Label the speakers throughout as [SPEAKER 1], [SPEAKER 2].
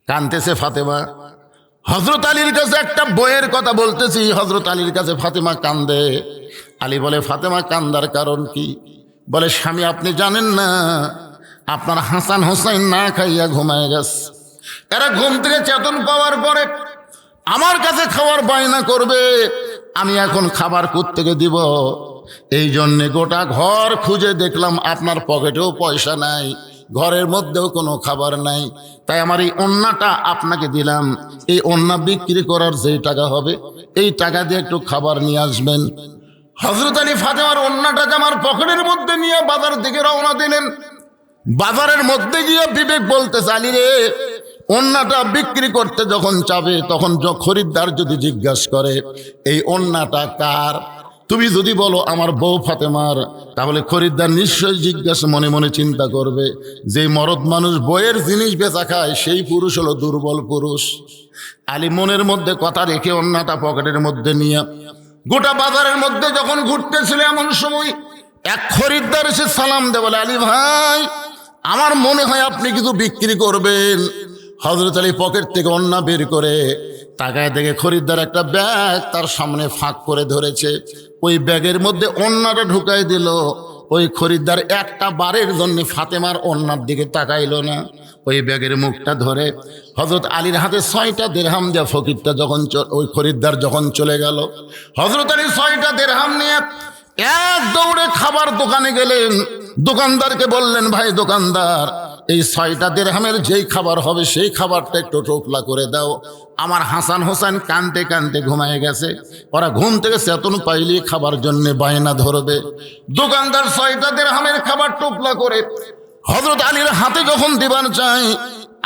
[SPEAKER 1] কাঁদতেছে ফাতেমা। হযরত আলীর কাছে একটা বইয়ের কথা বলতেছি, হযরত আলীর কাছে ফাতেমা কান্দে। আলী বলে, ফাতেমা কান্দার কারণ কি? বলে, স্বামী আপনি জানেন না, আপনার হাসান হোসেন না খাইয়া ঘুমায় গেছে। এরা ঘুম থেকে চেতন পাওয়ার পরে আমার কাছে খাওয়ার বায়না করবে, আমি এখন খাবার কোত্থেকে দিব? এই জন্যে গোটা ঘর খুঁজে দেখলাম আপনার পকেটেও পয়সা নাই, ঘরের মধ্যেও কোনো খাবার নাই। তাই আমার এই ওন্নাটা আপনাকে দিলাম, এই ওন্না বিক্রি করার যেই টাকা হবে এই টাকা দিয়ে একটু খাবার নিয়ে আসবেন। হযরত আলী ফাতেমার ওন্নাটাকে আমার পকেটের মধ্যে নিয়ে বাজার দিকে রওনা দিলেন। বাজারের মধ্যে গিয়ে বিবেক বলতেছে, আলী রে, ওন্নাটা বিক্রি করতে যখন চাবে তখন খরিদ্দার যদি জিজ্ঞাসা করে এই ওন্নাটা কার, তুমি যদি বলো আমার বউ ফাতেমার, তাহলে খরিদ্দার নিশ্চয়ই জিজ্ঞাসা মনে মনে চিন্তা করবে যে মরদ মানুষ বইয়ের জিনিস বেচা খায় সেই পুরুষ হলো দুর্বল পুরুষ। আলী মনের মধ্যে কথা রেখে ওন্নাটা পকেটের মধ্যে নিয়ে গোটা বাজারের মধ্যে যখন ঘুরতেছিল, এমন সময় এক খরিদ্দার এসে সালাম দেয়, বলে, আলী ভাই, আমার মনে হয় আপনি কিছু বিক্রি করবেন। হযরত আলী পকেট থেকে ওন্না বের করে তাকায় দেখে খরিদ্দার একটা ব্যাগ তার সামনে ফাঁক করে ধরেছে। ওই ব্যাগের মধ্যে ওন্নাটা ঢুকাই দিল। ওই খরিদ্দার একটা বারের জন্য ফাতেমার ওন্নার দিকে তাকাইলো না। ওই ব্যাগের মুখটা ধরে হযরত আলীর হাতে 6টা দিরহাম দেয়া ফকিরটা যখন ওই খরিদ্দার যখন চলে গেল, হযরত আলী 6টা দিরহাম নিয়ে এক দৌড়ে খাবার দোকানে গেলেন। দোকানদারকে বললেন, ভাই দোকানদার, এই 6টা দিরহামের যেই খাবার হবে সেই খাবারটা একটু টোপলা করে দাও। আমার হাসান হোসেন কানতে কানতে ঘুমায় গেছে, ওরা ঘুম থেকে চেতন পাইলে খাবার জন্য বায়না ধরবে। দোকানদার 6টা দিরহামের খাবার টোপলা করে হযরত আলীর হাতে যখন দিবার চাই,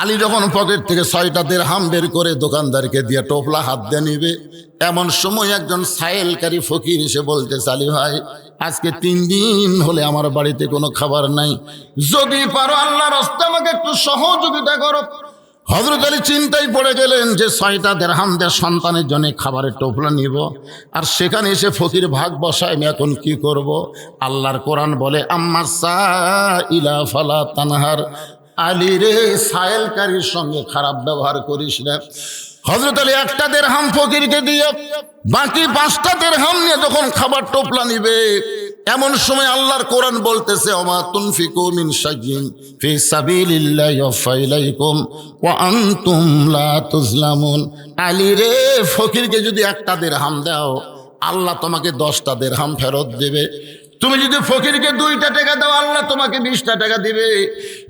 [SPEAKER 1] আলী যখন পকেট থেকে 6টা দিরহাম বের করে দোকানদারকে দিয়ে টোপলা হাত দিয়ে নিবে, এমন সময় একজন সায়েলকারী ফকির এসে বলতেছে, আলী ভাই, আজকে 3 দিন হলে আমার বাড়িতে কোনো খাবার নাই, যদি পারো আল্লাহর রাস্তায় আমাকে একটু সহযোগিতা করো। হযরত আলী চিন্তায় পড়ে গেলেন যে 6টা দিরহাম দিয়ে সন্তানের জন্য খাবারের টোপলা নিব, আর সেখানে এসে ফকির ভাগ বসায়, আমি এখন কি করব? আল্লাহর কোরআন বলে, আম্মা সাইলা ফালা তানহার, আলী রে, সায়েলকারীর সঙ্গে খারাপ ব্যবহার করিস না। হযরত আলী একটা দিরহাম ফকিরকে দিয়ে বাকি 5টা দিরহাম নিয়ে যখন খাবার টোপলা নিবে, এমন সময় আল্লাহর কোরআন বলতেছে, ওমা তুনফিকু মিন শাইইন ফি সাবিলিল্লাহি ইউফা ইলাইকুম ওয়া আনতুম লা তুজলামুন। আলী রে, ফকিরকে যদি একটা দিরহাম দাও, আল্লাহ তোমাকে 10টা দিরহাম ফেরত দেবে। তুমি যদি ফকিরকে 2টা টাকা দাও, আল্লাহ তোমাকে 20টা টাকা দিবে।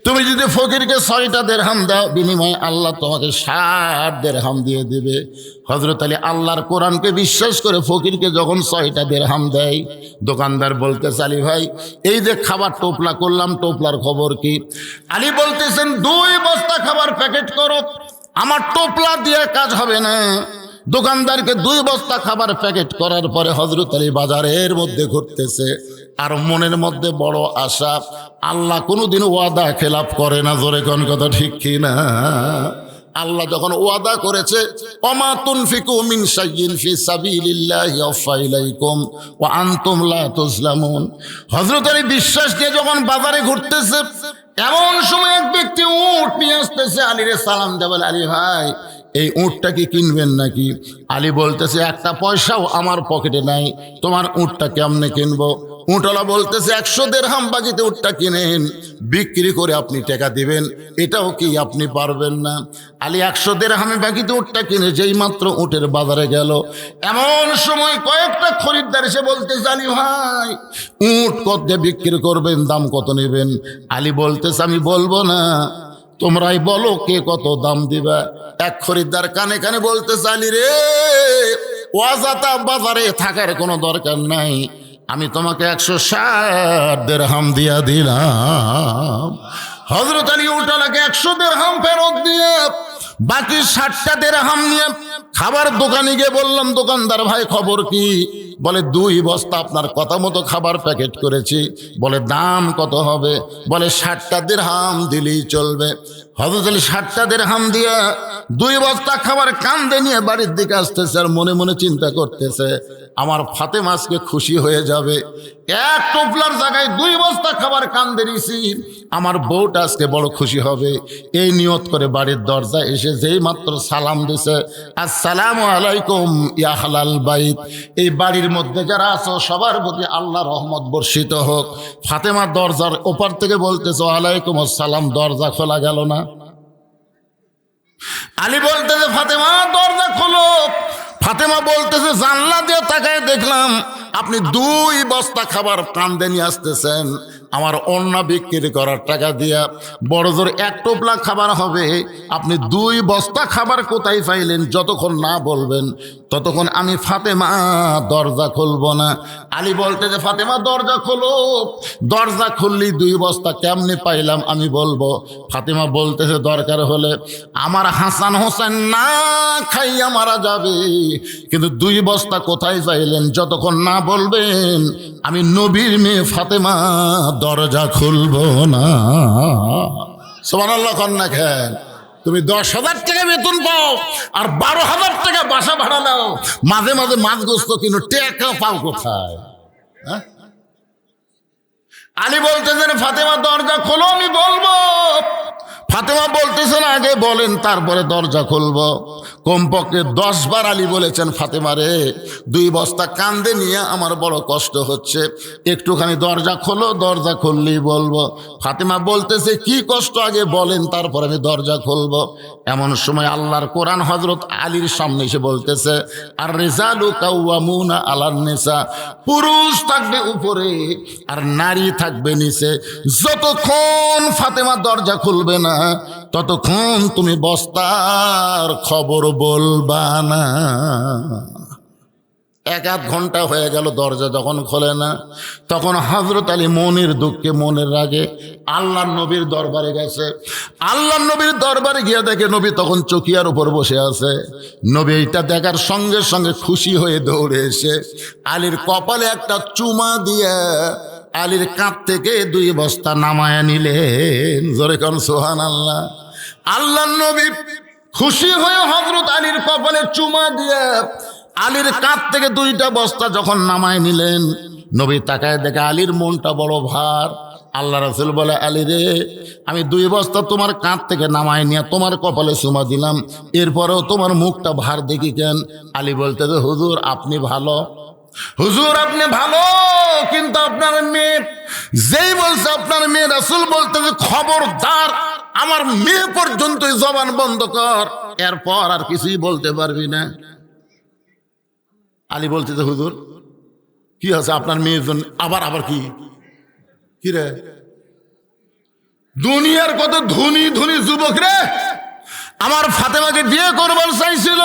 [SPEAKER 1] তুমি যদি ফকিরকে 6টা দিরহাম দাও, বিনিময়ে আল্লাহ তোমাকে 60 দিরহাম দিয়ে দিবে। হযরত আলী আল্লাহর কোরআনকে বিশ্বাস করে ফকিরকে যখন 6টা দিরহাম দেয়, দোকানদার বলতেছে, আলী ভাই, এই যে খাবার টোপলা করলাম, টোপলার খবর কি? আলী বলতেছেন, 2 বস্তা খাবার প্যাকেট করো, আমার টোপলা দিয়ে কাজ হবে না। দোকানদারকে 2 বস্তা খাবার প্যাকেট করার পরে হযরত আলী বাজারের মধ্যে ঘুরতেছে, আর মনের মধ্যে বড় আশা। আল্লাহ কোনোদিন ওয়াদা খেলাপ করে না, জোরে কোন কথা ঠিক কি না? আল্লাহ যখন ওয়াদা করেছে, ওমা তুনফিকু মিন শাইইন ফি সাবিলিল্লাহি ইউফা ইলাইকুম ওয়া আনতুম লা তুজলামুন। হযরত আলী বিশ্বাস নিয়ে যখন বাজারে ঘুরতেছে, এমন সময় এক ব্যক্তি উট নিয়ে আসতেছে, আলীরে সালাম দেয়, বলে, আলী ভাই, এই উটটা কি কিনবেন নাকি? আলী বলতেছে, একটা পয়সাও আমার পকেটে নাই, তোমার উটটা কেমনে কিনবো? উটওয়ালা বলতেছে, 100 দিরহাম বাকিতে উটটা কিনেন, বিক্রি করে আপনি টাকা দিবেন, এটাও কি আপনি পারবেন না? আলী 100 দিরহামে বাকিতে উটটা কিনে যেই মাত্র উটের বাজারে গেল, এমন সময় কয়েকটা খরিদ্দার এসে বলতেছে, আলী ভাই, উট কত দিয়ে বিক্রি করবেন, দাম কত নেবেন? আলী বলতেছে, আমি বলবো না, তোমরাই বলো কে কত দাম দিবা। এক খরিদ্দার কানে কানে বলতেছে, আলী রে, ওয়াজাতা বাজারে থাকার কোনো দরকার নাই, আমি তোমাকে 160 দিরহাম দিয়া দিলাম। হযরত আলী উটওয়ালাকে 100 দিরহাম ফেরত দিয়ে বাকি 60টা দিরহাম নিয়ে খাবার দোকানে গিয়ে বললাম, দোকানদার ভাই খবর কি? বলে, 2 বস্তা আপনার কথা মতো খাবার প্যাকেট করেছি। বলে, দাম কত হবে? বলে, 60টা দিরহাম দিলেই চলবে। হযরত আলী 60টা দিরহাম দিয়ে 2 বস্তা খাবার কান্দে নিয়ে বাড়ির দিকে আসতেছে আর মনে মনে চিন্তা করতেছে আমার ফাতেমা আজকে খুশি হয়ে যাবে। এক টোপলার জায়গায় 2 বস্তা খাবার কান্দে নিয়েছি, আমার বউটা আজকে বড় খুশি হবে। এই নিয়ত করে বাড়ির দরজায় এসে যেই মাত্র সালাম দিছে, আসসালামু আলাইকুম ইয়া হালাল বাইত, এই বাড়ির মধ্যে যারা আছো সবার প্রতি আল্লাহ রহমত বর্ষিত হোক। ফাতেমা দরজার ওপার থেকে বলতেছে ওয়ালাইকুম আসসালাম, দরজা খোলা গেল না। আলী বলতেছে ফাতেমা দরজা খোলো। ফাতেমা বলতেছে জানলা দিয়ে তাকায় দেখলাম আপনি 2 বস্তা খাবার কান্দে নিয়ে আসতেছেন, আমার ওড়না বিক্রি করার টাকা দিয়া বড় জোর 1 টোপলা খাবার হবে, আপনি 2 বস্তা খাবার কোথায় পাইলেন? যতক্ষণ না বলবেন ততক্ষণ আমি ফাতেমা দরজা খুলব না। আলী বলতেছে ফাতেমা দরজা খোলো। দরজা খুললি 2 বস্তা কেমনে পাইলাম আমি বলবো। ফাতেমা বলতেছে দরকার হলে আমার হাসান হোসেন না খাইয়া মারা যাবে, কিন্তু 2 বস্তা কোথায় পাইলেন যতক্ষণ না বলবেন আমি নবীর মেয়ে ফাতেমা দরজা খুলব না। সুবহানাল্লাহ কন্যা খেন। তুমি 10,000 টাকা বেতন পাও আর 12,000 টাকা বাসা ভাড়া নাও, মাঝে মাঝে মাছ গোস্ত কিনো, টাকা পাও কোথায়? হ্যাঁ? আলী বলতেছেন ফাতেমা দরজা খোলো, আমি বলবো। ফাতেমা বলতেছেন আগে বলেন তারপরে দরজা খুলবো। কমপক্ষে 10 বার আলী বলেছেন ফাতেমা রে 2 বস্তা কান্দে নিয়ে আমার বড় কষ্ট হচ্ছে, একটুখানি দরজা খোলো, দরজা খুললেই বলবো। ফাতেমা বলতেছে কি কষ্ট আগে বলেন তারপর আমি দরজা খুলবো। এমন সময় আল্লাহর কোরআন হযরত আলীর সামনে এসে বলতেছে আর রিজালু কাওয়ামুনা আলান নিসা, পুরুষ থাকবে উপরে আর নারী থাকবে নিচে। যতক্ষণ ফাতেমা দরজা খুলবে না ততক্ষণ তুমি বস্তার খবর বলবা না। 1-1 ঘন্টা হয়ে গেল, দরজা যখন খোলে না তখন হযরত আলী মনের দুঃখে মনের রাগে আল্লাহর নবীর দরবারে গেছে। আল্লাহর নবীর দরবারে গিয়ে দেখে নবী তখন চকিয়ার উপর বসে আছে। নবী এটা দেখার সঙ্গে সঙ্গে খুশি হয়ে দৌড়ে এসে আলীর কপালে একটা চুমা দিয়ে আলীর কাঁধ থেকে 2 বস্তা নামায়া নিলেন। জোরে কোন সুবহানাল্লাহ। আল্লাহর নবী খুশি হয়ে হযরত আলীর কপালে চুমা দিয়ে আলীর কাঁধ থেকে 2টা বস্তা যখন নামায় নিলেন, নবী তাকায় দেখে আলীর মনটা বড় ভার। আল্লাহ রাসূল বলে আলী রে আমি 2 বস্তা তোমার কাঁধ থেকে নামায় নিয়ে তোমার কপালে চুমা দিলাম, এরপরেও তোমার মুখটা ভার দেখি কেন? আলী বলতে হুজুর আপনি ভালো, হুজুর আপনি ভালো, কিন্তু আপনার মেয়ে যেই বলছে আপনার মেয়ে, রাসূল বলতে খবরদার আমার মেয়ে পর্যন্ত জবান বন্ধ কর, এরপর আর কিছুই বলতে পারবি না। আলী বলতে হুজুর কি আছে আপনার মেয়ের জন্য? আবার কি কি রে? দুনিয়ার কত ধনী ধনী যুবক রে আমার ফাতেমাকে বিয়ে করবার চাইছিল,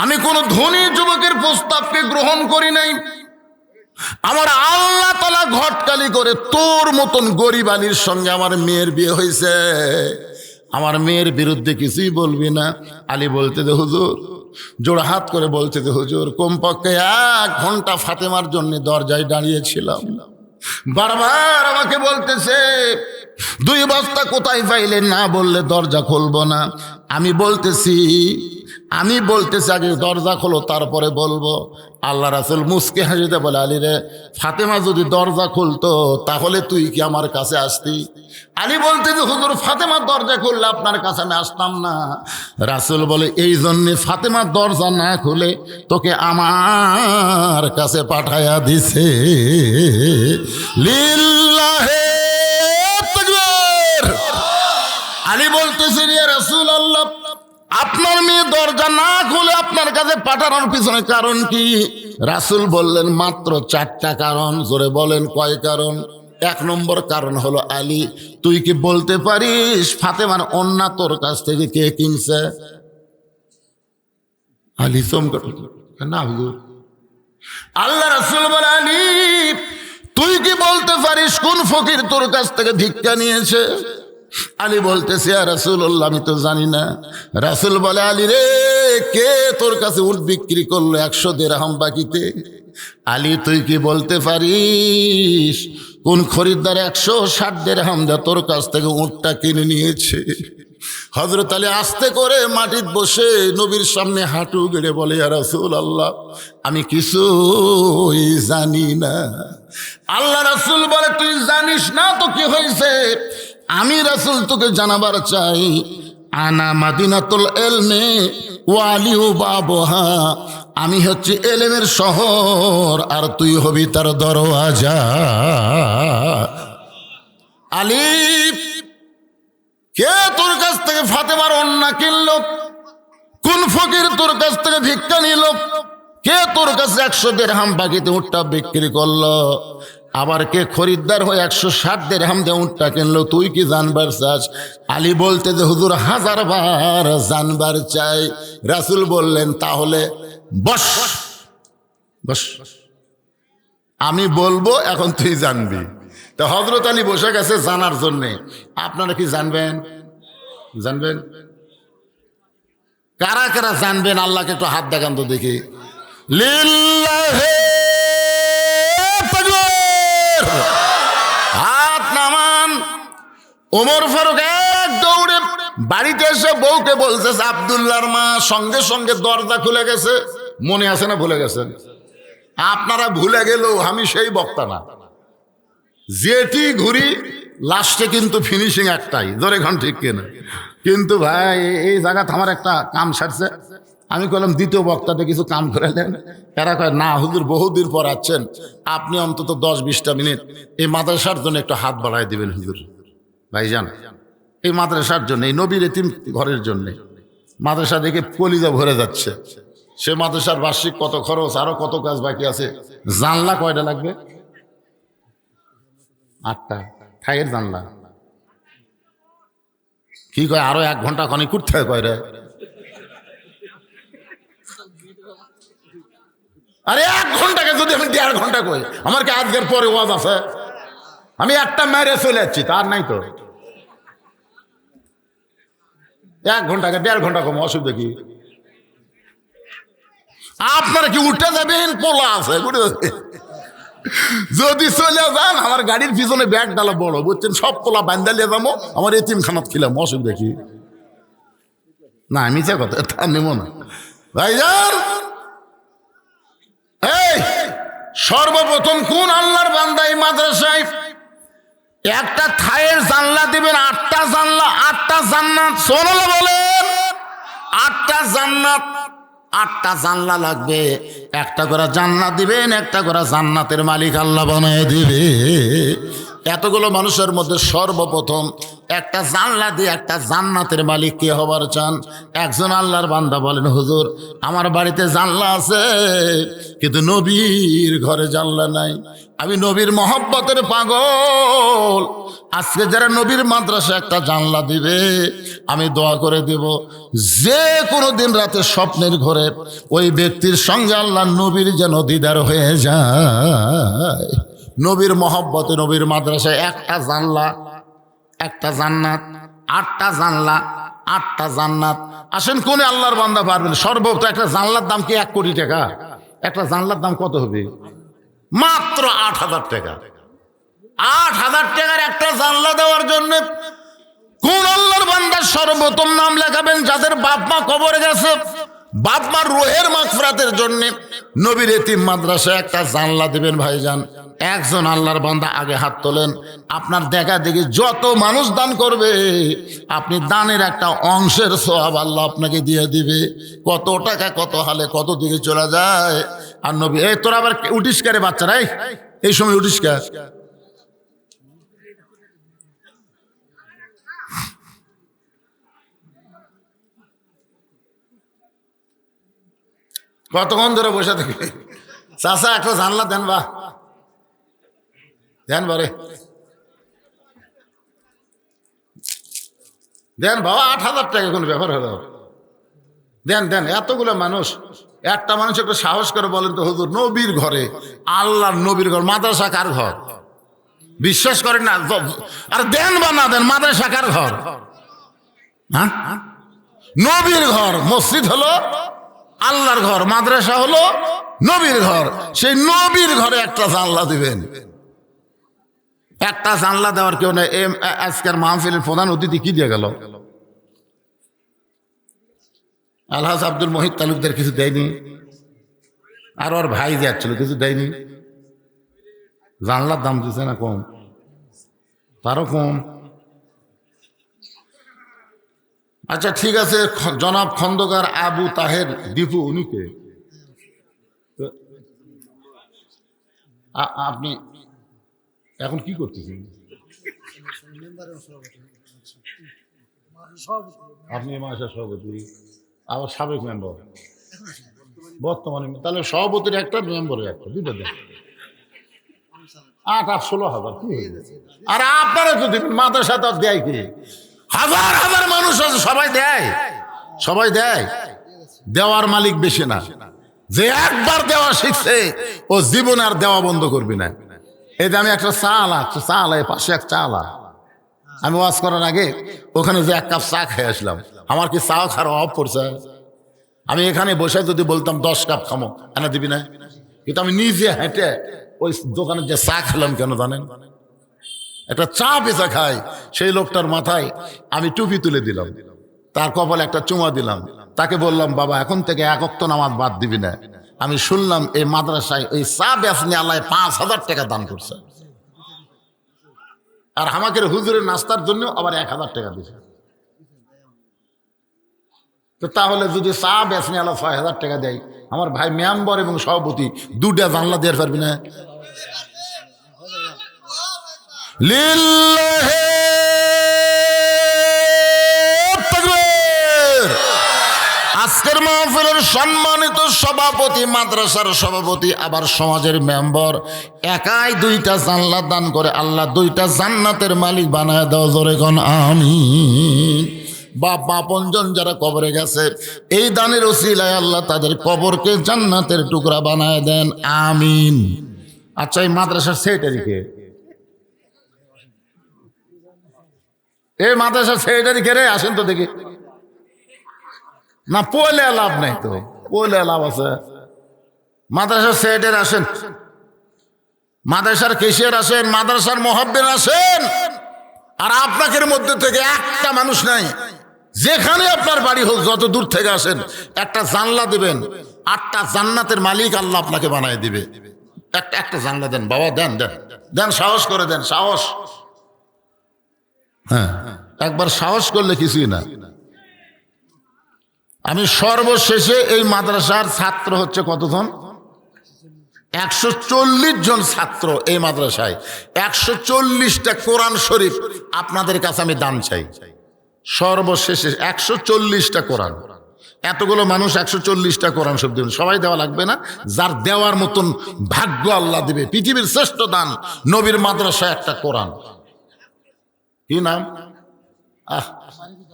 [SPEAKER 1] আমি কোন ধনী যুবকের প্রস্তাবকে গ্রহণ করি নাই। আমার আল্লাহ তাআলা ঘটকালি করে তোর মতন গরিব আলীর সঙ্গে আমার মেয়ের বিয়ে হয়েছে, আমার মেয়ের বিরুদ্ধে কিছুই বলবি না। আলী বলতে দে হুজুর, জোড় হাত করে বলতে দে হুজুর, কমপক্ষে 1 ঘন্টা ফাতেমার জন্য দরজায় দাঁড়িয়েছিলাম, বারবার আমাকে বলতেছে 2 বস্তা কোথায় পাইলেন, না বললে দরজা খুলবো না। আমি বলতেছি আগে দরজা খোলো তারপরে বলবো। আল্লাহ রাসূল মুস্কে হাসিতে বলে আলী রে ফাতেমা যদি দরজা খুলতো তাহলে তুই কি আমার কাছে আসতি? আলী বলতে যে হুজুর ফাতেমার দরজা খুললে আপনার কাছে আমি আসতাম না। রাসূল বলে এই জন্যে ফাতেমার দরজা না খুলে তোকে আমার কাছে পাঠায়া দিছে। লিল্লাহে তাকবীর। আলী বলতেছে ইয়া রাসূলুল্লাহ আপনার মেয়ে দরজা না খুলে আপনার কাছে পাঠানোর পিছনে কারণ কি? রাসূল বললেন মাত্র 4টা কারণ। জোরে বলেন কয় কারণ? 1 নম্বর কারণ হলো আলী তুই কি বলতে পারিস ফাতেমার ওন্না তোর কাছ থেকে কে কিনছে? আলী চমকে না হুজুর। আল্লাহ রাসূল বলে আলী তুই কি বলতে পারিস কোন ফকির তোর কাছ থেকে ভিক্ষা নিয়েছে? আলী বলতেছে ইয়া রাসূলুল্লাহ আমি তো জানি না। রাসূল বলে আলী রে কে তোর কাছে উট বিক্রি করলো 100 দিরহাম বাকিতে? আলী তুই কি বলতে পারিস কোন খরিদ্দার 160 দিরহাম দিয়ে তোর কাছ থেকে উটটা কিনে নিয়েছে? হযরত আলী আস্তে করে মাটির বসে নবীর সামনে হাঁটু গেড়ে বলে, ইয়া রাসূলুল্লাহ, আমি কিছুই জানি না। আল্লাহ রাসূল বলে, তুই জানিস না তো কি হয়েছে? আমি রাসূল তোকে জানাবার চাই, আনা মাদিনাতুল ইলমি ওয়া আলিউ বাবুহা, আমি হচ্ছে এলেমের শহর আর তুই হবি তার দরওয়াজা। আলী, কে তোর কাছ থেকে ফাতেমার ওন্না কিনলো? কোন ফকির তোর কাছ থেকে ভিক্ষা নিল? কে তোর কাছে 100 দিরহাম বাকিতে উটটা বিক্রি করলো? আবার কে খরিদ্দার হয়ে 160 দিরহাম দিয়ে উটটা কিনলো? তুই কি জানবার চাস? আলী বলতে যে হুজুর 1000 বার জানবার চাই। রাসূল বললেন, তাহলে বস বস, আমি বলবো, এখন তুই জানবি। তো হযরত আলী বসে গেছে জানার জন্যে। আপনারা কি জানবেন? জানবেন? কারা কারা জানবেন? আল্লাহকে একটু হাত দেখান তো দেখি। লিল্লাহি তাকবীর, হাত নামান। ওমর ফারুক এক দৌড়ে বাড়িতে এসে বউকে বলছে, আব্দুল্লাহর মা। সঙ্গে সঙ্গে দরজা খুলে গেছে। মনে আছে না ভুলে গেছেন? আপনারা ভুলে গেলেও আমি সেই বক্তা না। যেটি ঘুরি লাস্টে কিন্তু ফিনিশিং একটাই, ধরে ঘন ঠিক কিনা? কিন্তু ভাই এই জায়গাতে আমার একটা কাম সারছে। আমি বললাম দ্বিতীয় বক্তাতে কিছু কাম করে নেন। এরা কয়, না হুজুর বহুদিন পর আছেন, আপনি অন্তত 10-20টা মিনিট এই মাদ্রাসার জন্য একটু হাত বাড়াই দিবেন হুজুর। ভাইজান, এই মাদ্রাসার জন্য, এই নবীর এতিম ঘরের জন্যে মাদ্রাসা দেখে কলিজা ভরে যাচ্ছে। সে মাদ্রাসার বার্ষিক কত খরচ, আরো কত কাজ বাকি আছে। জানলা কয়টা লাগবে? 8টা। ঠাইয়ের জানলা কি কয়? আরো 1 ঘন্টা খনি করতে হয় কয় রে? আরে 1 ঘন্টাকে যদি আমি 1.5 ঘন্টা কই, আমার কি আজকের পরে ওয়াজ আছে? আমি একটা মেরে চলে যাচ্ছি, তার নাই তো। 1 ঘন্টাকে 1.5 ঘন্টা কম, অসুবিধা কি? আপনারা কি উঠে যাবেন? পোলা আছে, উঠে যাবে। যদি চলে যান, আমার গাড়ির পিছনে ব্যাগ ডালা বড়, বুঝছেন, সব পোলা বান্ধালিয়ে যাবো, আমার এতিমখানাত খিলাম, অসুবিধা কি? না মিছে কথা, তা নেব না ভাইজান। এই সর্বপ্রথম কোন আল্লাহর বান্দা এই মাদ্রাসায় একটা থায়ের জানলা দিবেন? 8টা জানলা, 8টা জান্নাত। সুবহানাল্লাহ বলেন। 8টা জান্নাত, 8টা জানলা লাগবে। একটা করে জান্নাত দিবেন, একটা করে জান্নাতের মালিক আল্লাহ বানায় দিবে। এতগুলো মানুষের মধ্যে সর্বপ্রথম একটা জানলা দিয়ে একটা জান্নাতের মালিক কে হবার চান? একজন আল্লাহর বান্দা বলেন, হুজুর আমার বাড়িতে জানলা আছে কিন্তু নবীর ঘরে জানলা নাই। আমি নবীর মহব্বতের পাগল। আজকে যারা নবীর মাদ্রাসা একটা জানলা দিবে, আমি দোয়া করে দেব, যে কোনো দিন রাতে স্বপ্নের ঘরে ওই ব্যক্তির সঙ্গে আল্লাহ নবীর যেন দিদার হয়ে যায়। নবীর মহব্বতে নবীর মাদ্রাসায় একটা জানলা, একটা জান্নাত। 8টা জানলা, 8টা জান্নাত। আসেন কোন আল্লাহর বান্দা পারবেন? সর্বোচ্চ একটা জানলার দাম কি 1 কোটি টাকা? একটা জানলার দাম কত হবে? মাত্র 8,000 টাকা। 8,000 টাকার একটা জানলা দেওয়ার জন্য কোন আল্লাহর বান্দা সর্বপ্রথম নাম লেখাবেন? যাদের বাপ মা কবরে গেছে, বাপ মার রুহের মাগফিরাতের জন্য নবীর এতিম মাদ্রাসায় একটা জানলা দিবেন। ভাইজান, একজন আল্লাহর বান্দা আগে হাত তোলেন। আপনার দেখা দেখি যত মানুষ দান করবে, আপনি দানের একটা অংশের সওয়াব আল্লাহ আপনাকে দিয়ে দিবে। কত টাকা কত হালে কত দিকে চলে যায়। আর নবী, এই তোরা আবার উঠিস কারে বাচ্চারা, এই সময় উঠিস কা? কতক্ষণ ধরে বসে থাকি? চাচা একটা জানলা দেন, বা দেন বারে, দেন বাবা। 8,000 টাকা কোনো ব্যাপার হলো? দেন দেন। এতগুলো মানুষ, একটা মানুষ একটু সাহস করে বলেন তো, হুজুর নবীর ঘরে, আল্লাহর নবীর ঘর, মাদ্রাসা কার ঘর? বিশ্বাস করেন না? আর দেন বা না দেন, মাদ্রাসা কার ঘর? হ্যাঁ, নবীর ঘর। মসজিদ হলো আল্লাহর ঘর, মাদ্রাসা হলো নবীর ঘর। সেই নবীর ঘরে একটা জানলা দিবেন। একটা জানলা দেওয়ার কেউ নেই। আজকের মাহফিলের প্রধান অতিথি কি দিয়ে গেল? আলহাজ আব্দুল মহিদ তালুকদার কিছু দেয়নি, আর ওর ভাই যাচ্ছিল কিছু দেয়নি। জানলার দাম দিচ্ছে না কম, তারও কম। আচ্ছা ঠিক আছে, জনাব খন্দকার আবু তাহের দীপু, উনি কে? আপনি এখন কি করতেছেন? আপনি মাসের সভাপতি, আবার সাবেক মেম্বার, বর্তমানে তাহলে সভাপতির একটা, মেম্বারের একটা, দুটো দেন। 8-16 হাজার কি? আর আপনারা তো দিবেন, মাদ্রাসা তো দেয় কি? হাজার হাজার মানুষ আছে, সবাই দেয়, সবাই দেয়। দেওয়ার মালিক বেশি না, যে একবার দেওয়া শিখছে ও জীবনে আর দেওয়া বন্ধ করবি না। এই যে আমি একটা চা আলা পাশে এক চা আলা, আমি ওয়াজ করার আগে ওখানে যে 1 কাপ চা খেয়ে আসলাম, আমার কি চা খাওয়ার অভাব পড়ছে? আমি এখানে বসে যদি বলতাম 10 কাপ খামো, এনে দিবি না? কিন্তু আমি নিজে হেঁটে ওই দোকানে যে চা খেলাম, কেন জানেন? একটা চা বেচা খাই, সেই লোকটার মাথায় আমি টুপি তুলে দিলাম, তার কপালে একটা চুমা দিলাম, তাকে বললাম বাবা এখন থেকে 1 ওয়াক্ত নামাজ বাদ দিবি না। আমি শুনলাম এই মাদ্রাসায় ওই চা বেচনি আল্লাহ 5,000 টাকা দান করছে, আর আমাকে হুজুরের নাস্তার জন্য আবার 1,000 টাকা দিছে। তো তাহলে যদি চা বেচনি আল্লাহ 6,000 টাকা দেয়, আমার ভাই মেম্বার এবং সভাপতি 2টা জানলা দিয়ে পারবি না? লিল্লাহি তাকবীর। আজকের মাহফিলের সম্মানিত সভাপতি, মাদ্রাসার সভাপতি, আবার সমাজের মেম্বার, একাই 2টা জানলা দান করে আল্লাহ 2টা জান্নাতের মালিক বানায় দাও, জোরে কোন আমিন। বাপ আপনজন যারা কবরে গেছে, এই দানের ওসিলায় আল্লাহ তাদের কবরকে জান্নাতের টুকরা বানায় দেন, আমিন। আচ্ছা এই মাদ্রাসার সেক্রেটারিকে, এই মাদ্রাসার সেক্রেটারি কে রে? আসেন তো দেখি। না পয়লে লাভ নাই তো, পয়লে লাভ আছে। মাদ্রাসার সেক্রেটারি আসেন, মাদ্রাসার কেশিয়ার আসেন, মাদ্রাসার মুহাব্বির আসেন। আর আপনাদের মধ্যে থেকে একটা মানুষ নাই, যেখানে আপনার বাড়ি হোক, যত দূর থেকে আসেন, একটা জানলা দিবেন, 8টা জান্নাতের মালিক আল্লাহ আপনাকে বানায় দিবে। একটা জানলা দেন বাবা, দেন দেন দেন, সাহস করে দেন, সাহস। হ্যাঁ, একবার সাহস করলে কিছুই না। আমি সর্বশেষে এই মাদ্রাসার ছাত্র হচ্ছে কতজন? 140 জন ছাত্র এই মাদ্রাসায়। 140টা কোরআন শরীফ আপনাদের কাছে আমি দান চাই। সর্বশেষে 140টা কোরআন, এতগুলো মানুষ 140টা কোরআন শরীফ দেবেন। সবাই দেওয়া লাগবে না, যার দেওয়ার মতন ভাগ্য আল্লাহ দিবে। পৃথিবীর শ্রেষ্ঠ দান নবীর মাদ্রাসায় একটা কোরআন। কি নাম?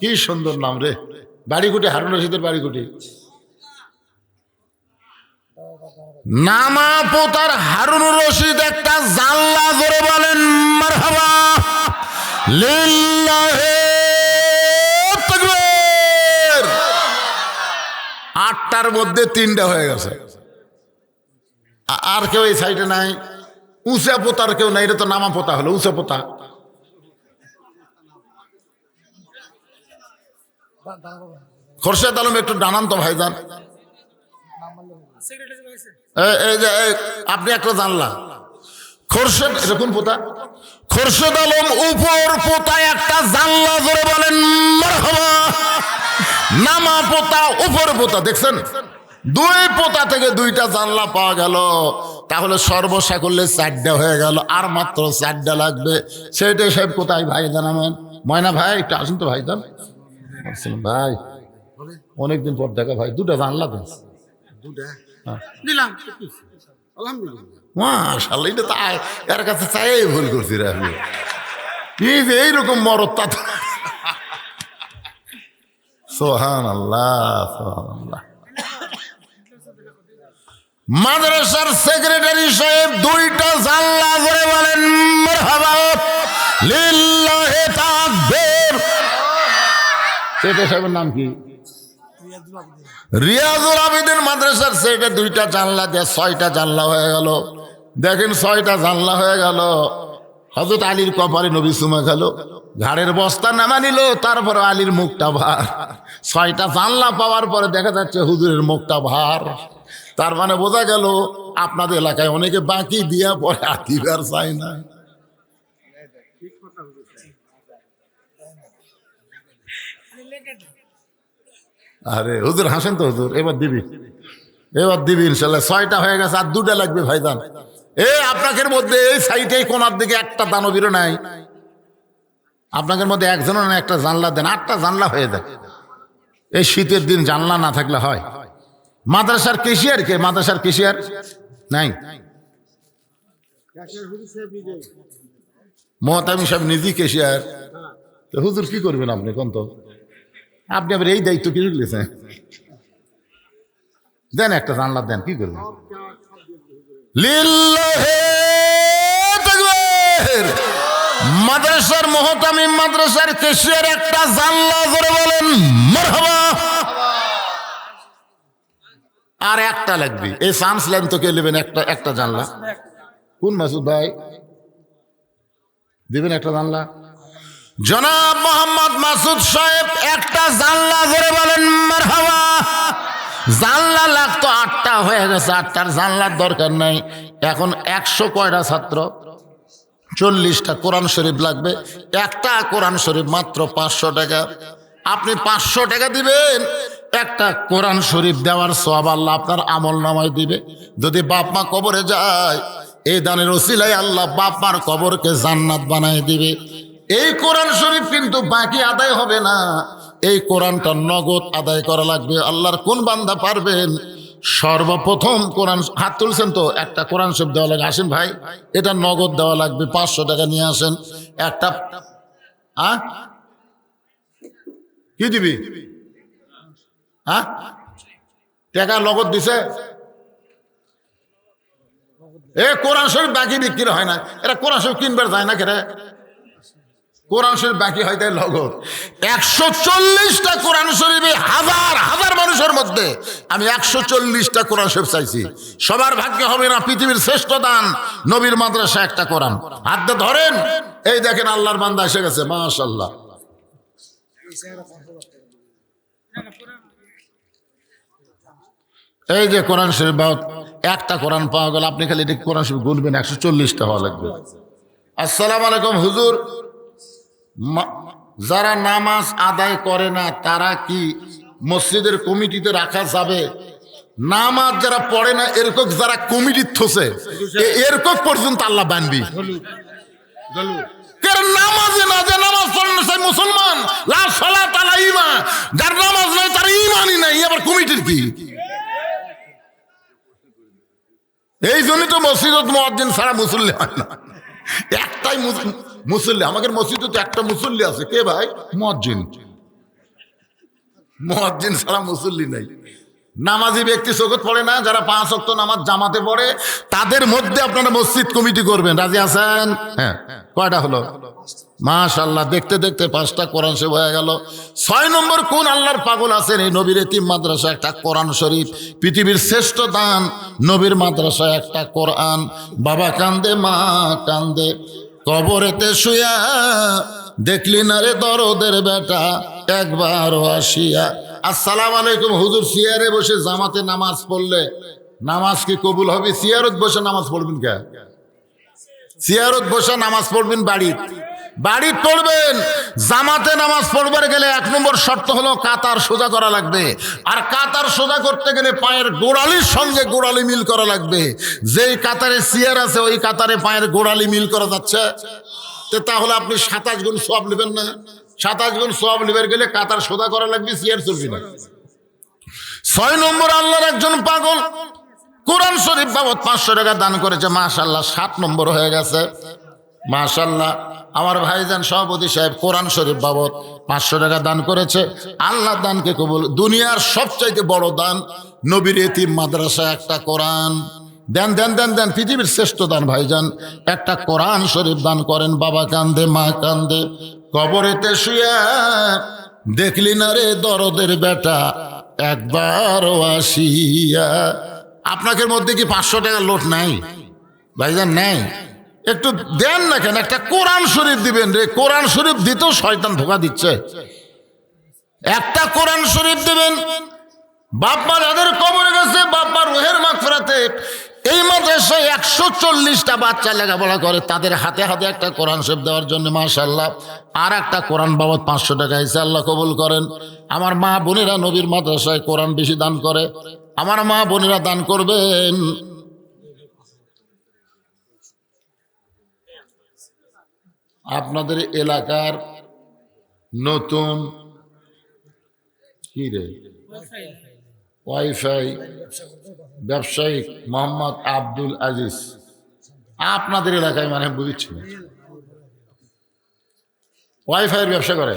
[SPEAKER 1] কি সুন্দর নাম রে, বাড়িকুটি, হারুন রশিদের বাড়িকুটি। নামা পোতার হারুন রশিদ একটা জানলা, জোরে বলেন মারহাবা। লিল্লাহি তাকবীর। 8টার মধ্যে 3টা হয়ে গেছে। আর কেউ এই সাইডে নাই? উঁচা পোতার কেউ নাই? এটা তো নামা পোতা হলো, উঁচা পোতা। খোরশেদ আলম একটু ডানান তো ভাইজান। এই যে আপনি একটা জানলা, খোরশেদ, এটা কোন পোতা? খোরশেদ আলম উপর পোতায় একটা জানলা, জোরে বলেন মারহাবা। নামা পোতা, উপর পোতা, দেখছেন 2 পোতা থেকে 2টা জানলা পাওয়া গেল। তাহলে সর্বসাকল্যে 4টা হয়ে গেল, আর মাত্র 4টা লাগবে। সেটাই সব কোথায় ভাই জানাবেন? ময়না ভাই একটু আসুন তো ভাইজান। ভাই অনেকদিন পর দেখা ভাই, 2টা জানলা দেন। মাশাআল্লাহ, এটা তো এর কাছে চাই ভুল করছি রে আমি। এই যে এইরকম মরদ তা, সুবহানাল্লাহ সুবহানাল্লাহ। মাদ্রাসার সেক্রেটারি সাহেব 2টা জানলা, করে বলেন মারহাবা। লিল্লাহি তাকবীর। সেক্রেটারি সাহেবের নাম কি? রিয়াজুল আবেদিন। মাদ্রাসার সেটা 2টা জানলা দিয়ে 6টা জানলা হয়ে গেল। দেখেন 6টা জানলা হয়ে গেল। হযরত আলীর কপালে নবী চুমা খেলো, ঘাড়ের বস্তা নামা নিল, তারপর আলীর মুখটা ভার। 6টা জানলা পাওয়ার পরে দেখা যাচ্ছে হুজুরের মুখটা ভার। তার মানে বোঝা গেল আপনাদের এলাকায় অনেকে বাকি দিয়া পরে আতিবার চায় না। আরে হুজুর হাসেন তো হুজুর, এবার দিবি, এবার দিবি ইনশাল্লাহ। 6টা হয়ে গেছে, আর 2টা লাগবে ভাইজান। আপনাদের মধ্যে এই সাইডে কোনার দিকে একটা দানবীরও নাই, আপনাদের মধ্যে একজনও না, একটা জানলা দেন, 8টা জানলা হয়ে যায়। এই শীতের দিন জানলা না থাকলে হয়। মাদ্রাসার কেশিয়ার কে? মাদ্রাসার কেশিয়ার নাই। মহতামি সাহেব নিজেই কেশিয়ার, তো হুজুর কি করবেন আপনি কোন? তো আপনি আবার এই দায়িত্ব কি লিখেছেন? দেন একটা জানলা দেন, কি করবেন? লিল্লাহে তাকবীর। মাদ্রাসার মহতামিম, মাদ্রাসার কেশিয়ার একটা জানলা করে বলেন মারহাবা। আর একটা লাগবে, এই চান্স লাইন তো কে নেবেন? একটা জানলা। কোন মাসুদ ভাই দিবেন একটা জানলা? জনাব মোহাম্মদ মাসুদ সাহেব একটা জানলা করে বলেন মারহাবা। জানলা লাগতো 8টা, হয়ে গেছে 8টার জানলার দরকার নাই। এখন 100 কয়টা ছাত্র? 40টা কোরআন শরীফ লাগবে। একটা কোরআন শরীফ মাত্র 500 টাকা। আপনি 500 টাকা দিবেন, একটা কোরআন শরীফ দেওয়ার সওয়াব আল্লাহ আপনার আমল নামায় দিবে। যদি বাপ মা কবরে যায়, এই দানের ওসিলায় আল্লাহ বাপ মার কবরকে জান্নাত বানায় দিবে। এই কোরআন শরীফ কিন্তু বাকি আদায় হবে না, এই কোরআনটা নগদ আদায় করা লাগবে। আল্লাহর কোন বান্দা পারবেন? সর্বপ্রথম কোরআন, হাত তুলছেন তো, একটা কোরআন শরীফ দেওয়া লাগে। আসেন ভাই, এটা নগদ দেওয়া লাগবে, 500 টাকা নিয়ে আসেন। একটা কি দিবি? টাকা নগদ দিছে? কোরআন শরীফ বাকি বিক্রি হয় না, এরা কোরআন শরীফ কিনবার যায় না কেরে? কোরআন শরীফ বাকি হয় তাই নগদ। 140টা কোরআন শরীফে হাজার হাজার মানুষের মধ্যে আমি 140টা কোরআন শরীফ চাইছি। সবার ভাগ্যে হবে না। পৃথিবীর শ্রেষ্ঠ দান নবীর মাদ্রাসা একটা কোরআন। হাত ধরেন, এই দেখেন আল্লাহর বান্দা এসে গেছে, মাশাআল্লাহ। এই যে কোরআন শরীফ, একটা কোরআন পাওয়া গেল। আপনি খালি এটা কোরআন শরীফ গুনবেন, 140টা হওয়া লাগবে। আসসালামু আলাইকুম হুজুর, যারা নামাজ আদায় করে না তারা কি মসজিদের কমিটিতে রাখা যাবে? নামাজ যারা পড়ে না এরকম যারা কমিটি থসে, এরকম পর্যন্ত আল্লাহ বানবি। নামাজে না, যে নামাজ পড়ে না সেই মুসলমান। লা সালাত আলা ঈমান, যার নামাজ নাই তার ঈমানই নাই, আবার কমিটির কি? এই জন্যই তো মসজিদত মুয়াজ্জিন ছাড়া মুসল্লি হয় না। একটাই মুসল্লি, আমাদের মসজিদে তো একটা মুসল্লি আছে। কে ভাই? মুয়াজ্জিন। মুয়াজ্জিন ছাড়া মুসল্লি নাই। নামাজি ব্যক্তি চোখত পড়ে না, যারা 5 ওয়াক্ত নামাজ জামাতে পড়ে, তাদের মধ্যে আপনারা মসজিদ কমিটি করবেন। রাজি আছেন? হ্যাঁ। কয়টা হলো? মাশাআল্লাহ, দেখতে দেখতে 5টা কোরআন শরীফ হয়ে গেল। 6 নম্বর কোন আল্লাহর পাগল আছেন? এই নবীর এতিম মাদ্রাসা একটা কোরআন শরীফ, পৃথিবীর শ্রেষ্ঠ দান নবীর মাদ্রাসা একটা কোরআন। বাবা কান্দে, মা কান্দে, কবরেতে শুয়া, দেখলি না রে দরদের বেটা একবার আসিয়া। আসসালামু আলাইকুম হুজুর, চেয়ারে বসে জামাতে নামাজ পড়লে নামাজ কি কবুল হবে? চেয়ারত বসে নামাজ পড়বেন কে? চেয়ারত বসে নামাজ পড়বেন বাড়ি পড়বেন। জামাতে নামাজ পড়বার গেলে 1 নম্বর শর্ত হলো কাতার সোজা করা লাগবে। আর কাতার সোজা করতে গেলে পায়ের গোড়ালির সঙ্গে গোড়ালি মিল করা লাগবে। যেই কাতারে চেয়ার আছে ওই কাতারে পায়ের গোড়ালি মিল করা যাচ্ছে, তাহলে আপনি 27 গুণ সওয়াব নেবেন না? 27 গুণ সওয়াব নেবার গেলে কাতার সোজা করা লাগবে, চেয়ার চলবে না। 6 নম্বর আল্লাহর একজন পাগল কোরআন শরীফ বাবদ 500 টাকা দান করেছে। মাশাআল্লাহ, 7 নম্বর হয়ে গেছে। মাশাআল্লাহ, আমার ভাইজান সভাপতি সাহেব কোরআন শরীফ বাবদ 500 টাকা দান করেছে। আল্লাহ দানকে কবুল। দুনিয়ার সবচাইতে বড় দান নবীর এতিম মাদ্রাসা একটা কোরআন। দেন দেন দেন দেন, পৃথিবীর শ্রেষ্ঠ দান ভাইজান, একটা কোরআন শরীফ দান করেন। বাবা কান্দে, মা কান্দে, কবরেতে শুয়া, দেখলি না রে দরদের বেটা একবার আসিয়া। আপনাদের মধ্যে কি 500 টাকার লোট নাই ভাইজান? নাই। একটু দেন না কেন, একটা কোরআন শরীফ দিবেন রে। কোরআন শরীফ দিতেও শয়তান ধোকা দিচ্ছে। একটা কোরআন শরীফ দিবেন। বাপ্পা যাদের কবরে গেছে, বাপ্পা রুহের মাগফিরাতে এই মাদ্রাসায় 140টা বাচ্চা লেখাপড়া করে, তাদের হাতে হাতে একটা কোরআন শরীফ দেওয়ার জন্য মাশাআল্লাহ আর একটা কোরআন বাবদ 500 টাকা এসে আল্লাহ কবুল করেন। আমার মা বোনেরা নবীর মাদ্রাসায় কোরআন বেশি দান করে, আমার মা বোনেরা দান করবেন। আপনাদের এলাকার নতুন কি রে ওয়াইফাই ব্যবসায়িক মোহাম্মদ আব্দুল আজিজ, আপনাদের এলাকায় মানে বুঝছি ওয়াইফাইয়ের ব্যবসা করে।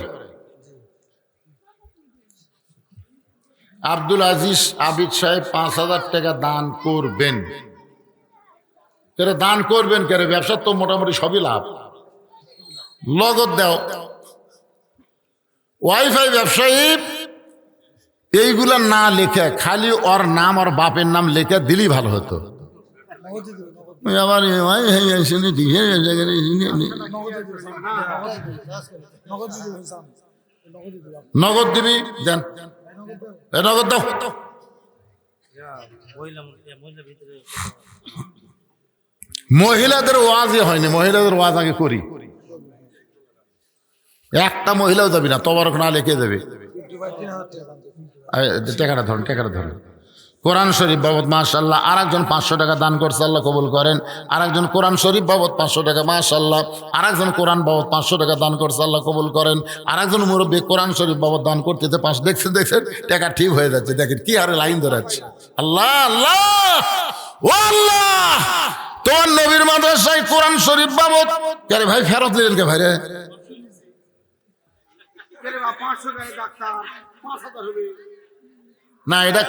[SPEAKER 1] আব্দুল আজিজ আবিদ সাহেব 5,000 টাকা দান করবেন। দান করবেন কে? ব্যবসার তো মোটামুটি সবই লাভ, লগত দাও। ওয়াইফাই ব্যবসায়ী এইগুলা না লেখে খালি ওর নাম আর বাপের নাম লেখে দিলেই ভালো হতো। আবার নগদ দিবি, দেন নগদ দাও। মহিলাদের ওয়াজই হয়নি, মহিলাদের ওয়াজ আগে করি। একটা মহিলাও যাবি না, তবরক না লিখে দেবে। টাকাটা ধরেন, টাকাটা ধরেন। কোরআন শরীফ বাবদ মাশাআল্লাহ আর একজন 500 টাকা দান করছে, আল্লাহ কবুল করেন। আর একজন কোরআন শরীফ বাবদ 500 টাকা মাশাআল্লাহ, আর একজন কোরআন বাবদ 500 টাকা দান করছে, আল্লাহ কবুল করেন। আর একজন মুরব্বী কোরআন শরীফ বাবদ দান করতেছে 5। দেখছেন দেখছেন টাকা ঠিক হয়ে যাচ্ছে, দেখেন কি হারে লাইন ধরাচ্ছে। আল্লাহ আল্লাহ ও আল্লাহ, তোমার নবীর মাদ্রাসায় কোরআন শরীফ বাবদ কে ভাই ফেরত দিলেন কে ভাই রে? না এটা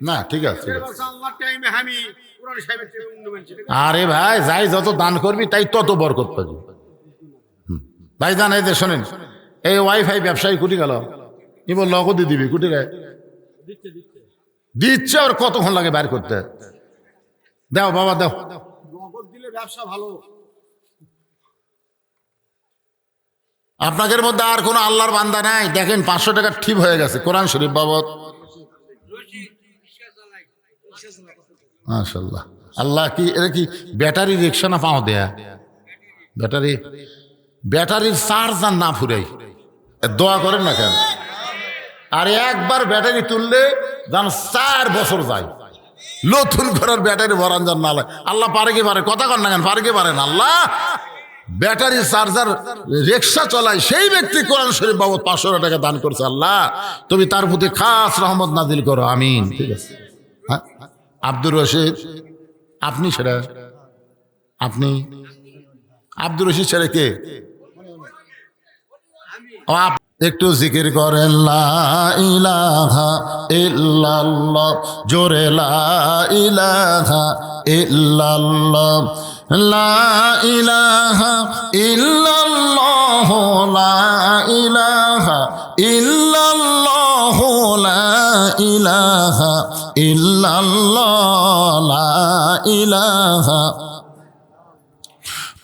[SPEAKER 1] না, ঠিক আছে। আরে ভাই যাই যত দান করবি তাই তত বরকত পাবি ভাই। জান এই যে শোনেন, এই ওয়াইফাই ব্যবসায়ী কুটি গেল, ই বল নগদই দিবি, কুটি গায়ে দিচ্ছে। আর কতক্ষণ লাগে বাইর করতে? দাও বাবা দাও, নগদ দিলে ব্যবসা ভালো। আপনাদের মধ্যে আর কোনো আল্লাহর বান্দা নাই? দেখেন 500 টাকা ঠিক হয়ে গেছে কোরআন শরীফ বাবদ। মাশাআল্লাহ। আল্লাহ কি এটা কি ব্যাটারি রিক্সা না পাও দেয়া? ব্যাটারির চার্জার না ফুরাই দোয়া করেন না কেন? আর একবার ব্যাটারি তুললে যেন 4 বছর যায়, নতুন করার ব্যাটারি ভরান যান না। আল্লাহ পারে কি পারে? কথা কন না কেন? পারে কি পারেন? আল্লাহ ব্যাটারি চার্জার রিক্সা চলায় সেই ব্যক্তি কোরআন শরীফ বাবদ 500 টাকা দান করছে। আল্লাহ তুমি তার প্রতি খাস রহমত নাজিল করো, আমিন। ঠিক আছে। হ্যাঁ আব্দুর রশিদ, আপনি সেটা আপনি আব্দুর রশিদ ছেড়ে কে? একটু জিকির করেন লা ইলাহা ইল্লাল্লাহ, জোরে লা ইলাহা ইল্লাল্লাহ, লা ইলাহা ইল্লাল্লাহ, লা ইলাহা ইল্লাল্লাহ, লা ইলাহা ইল্লাল্লাহ, লা ইলাহা।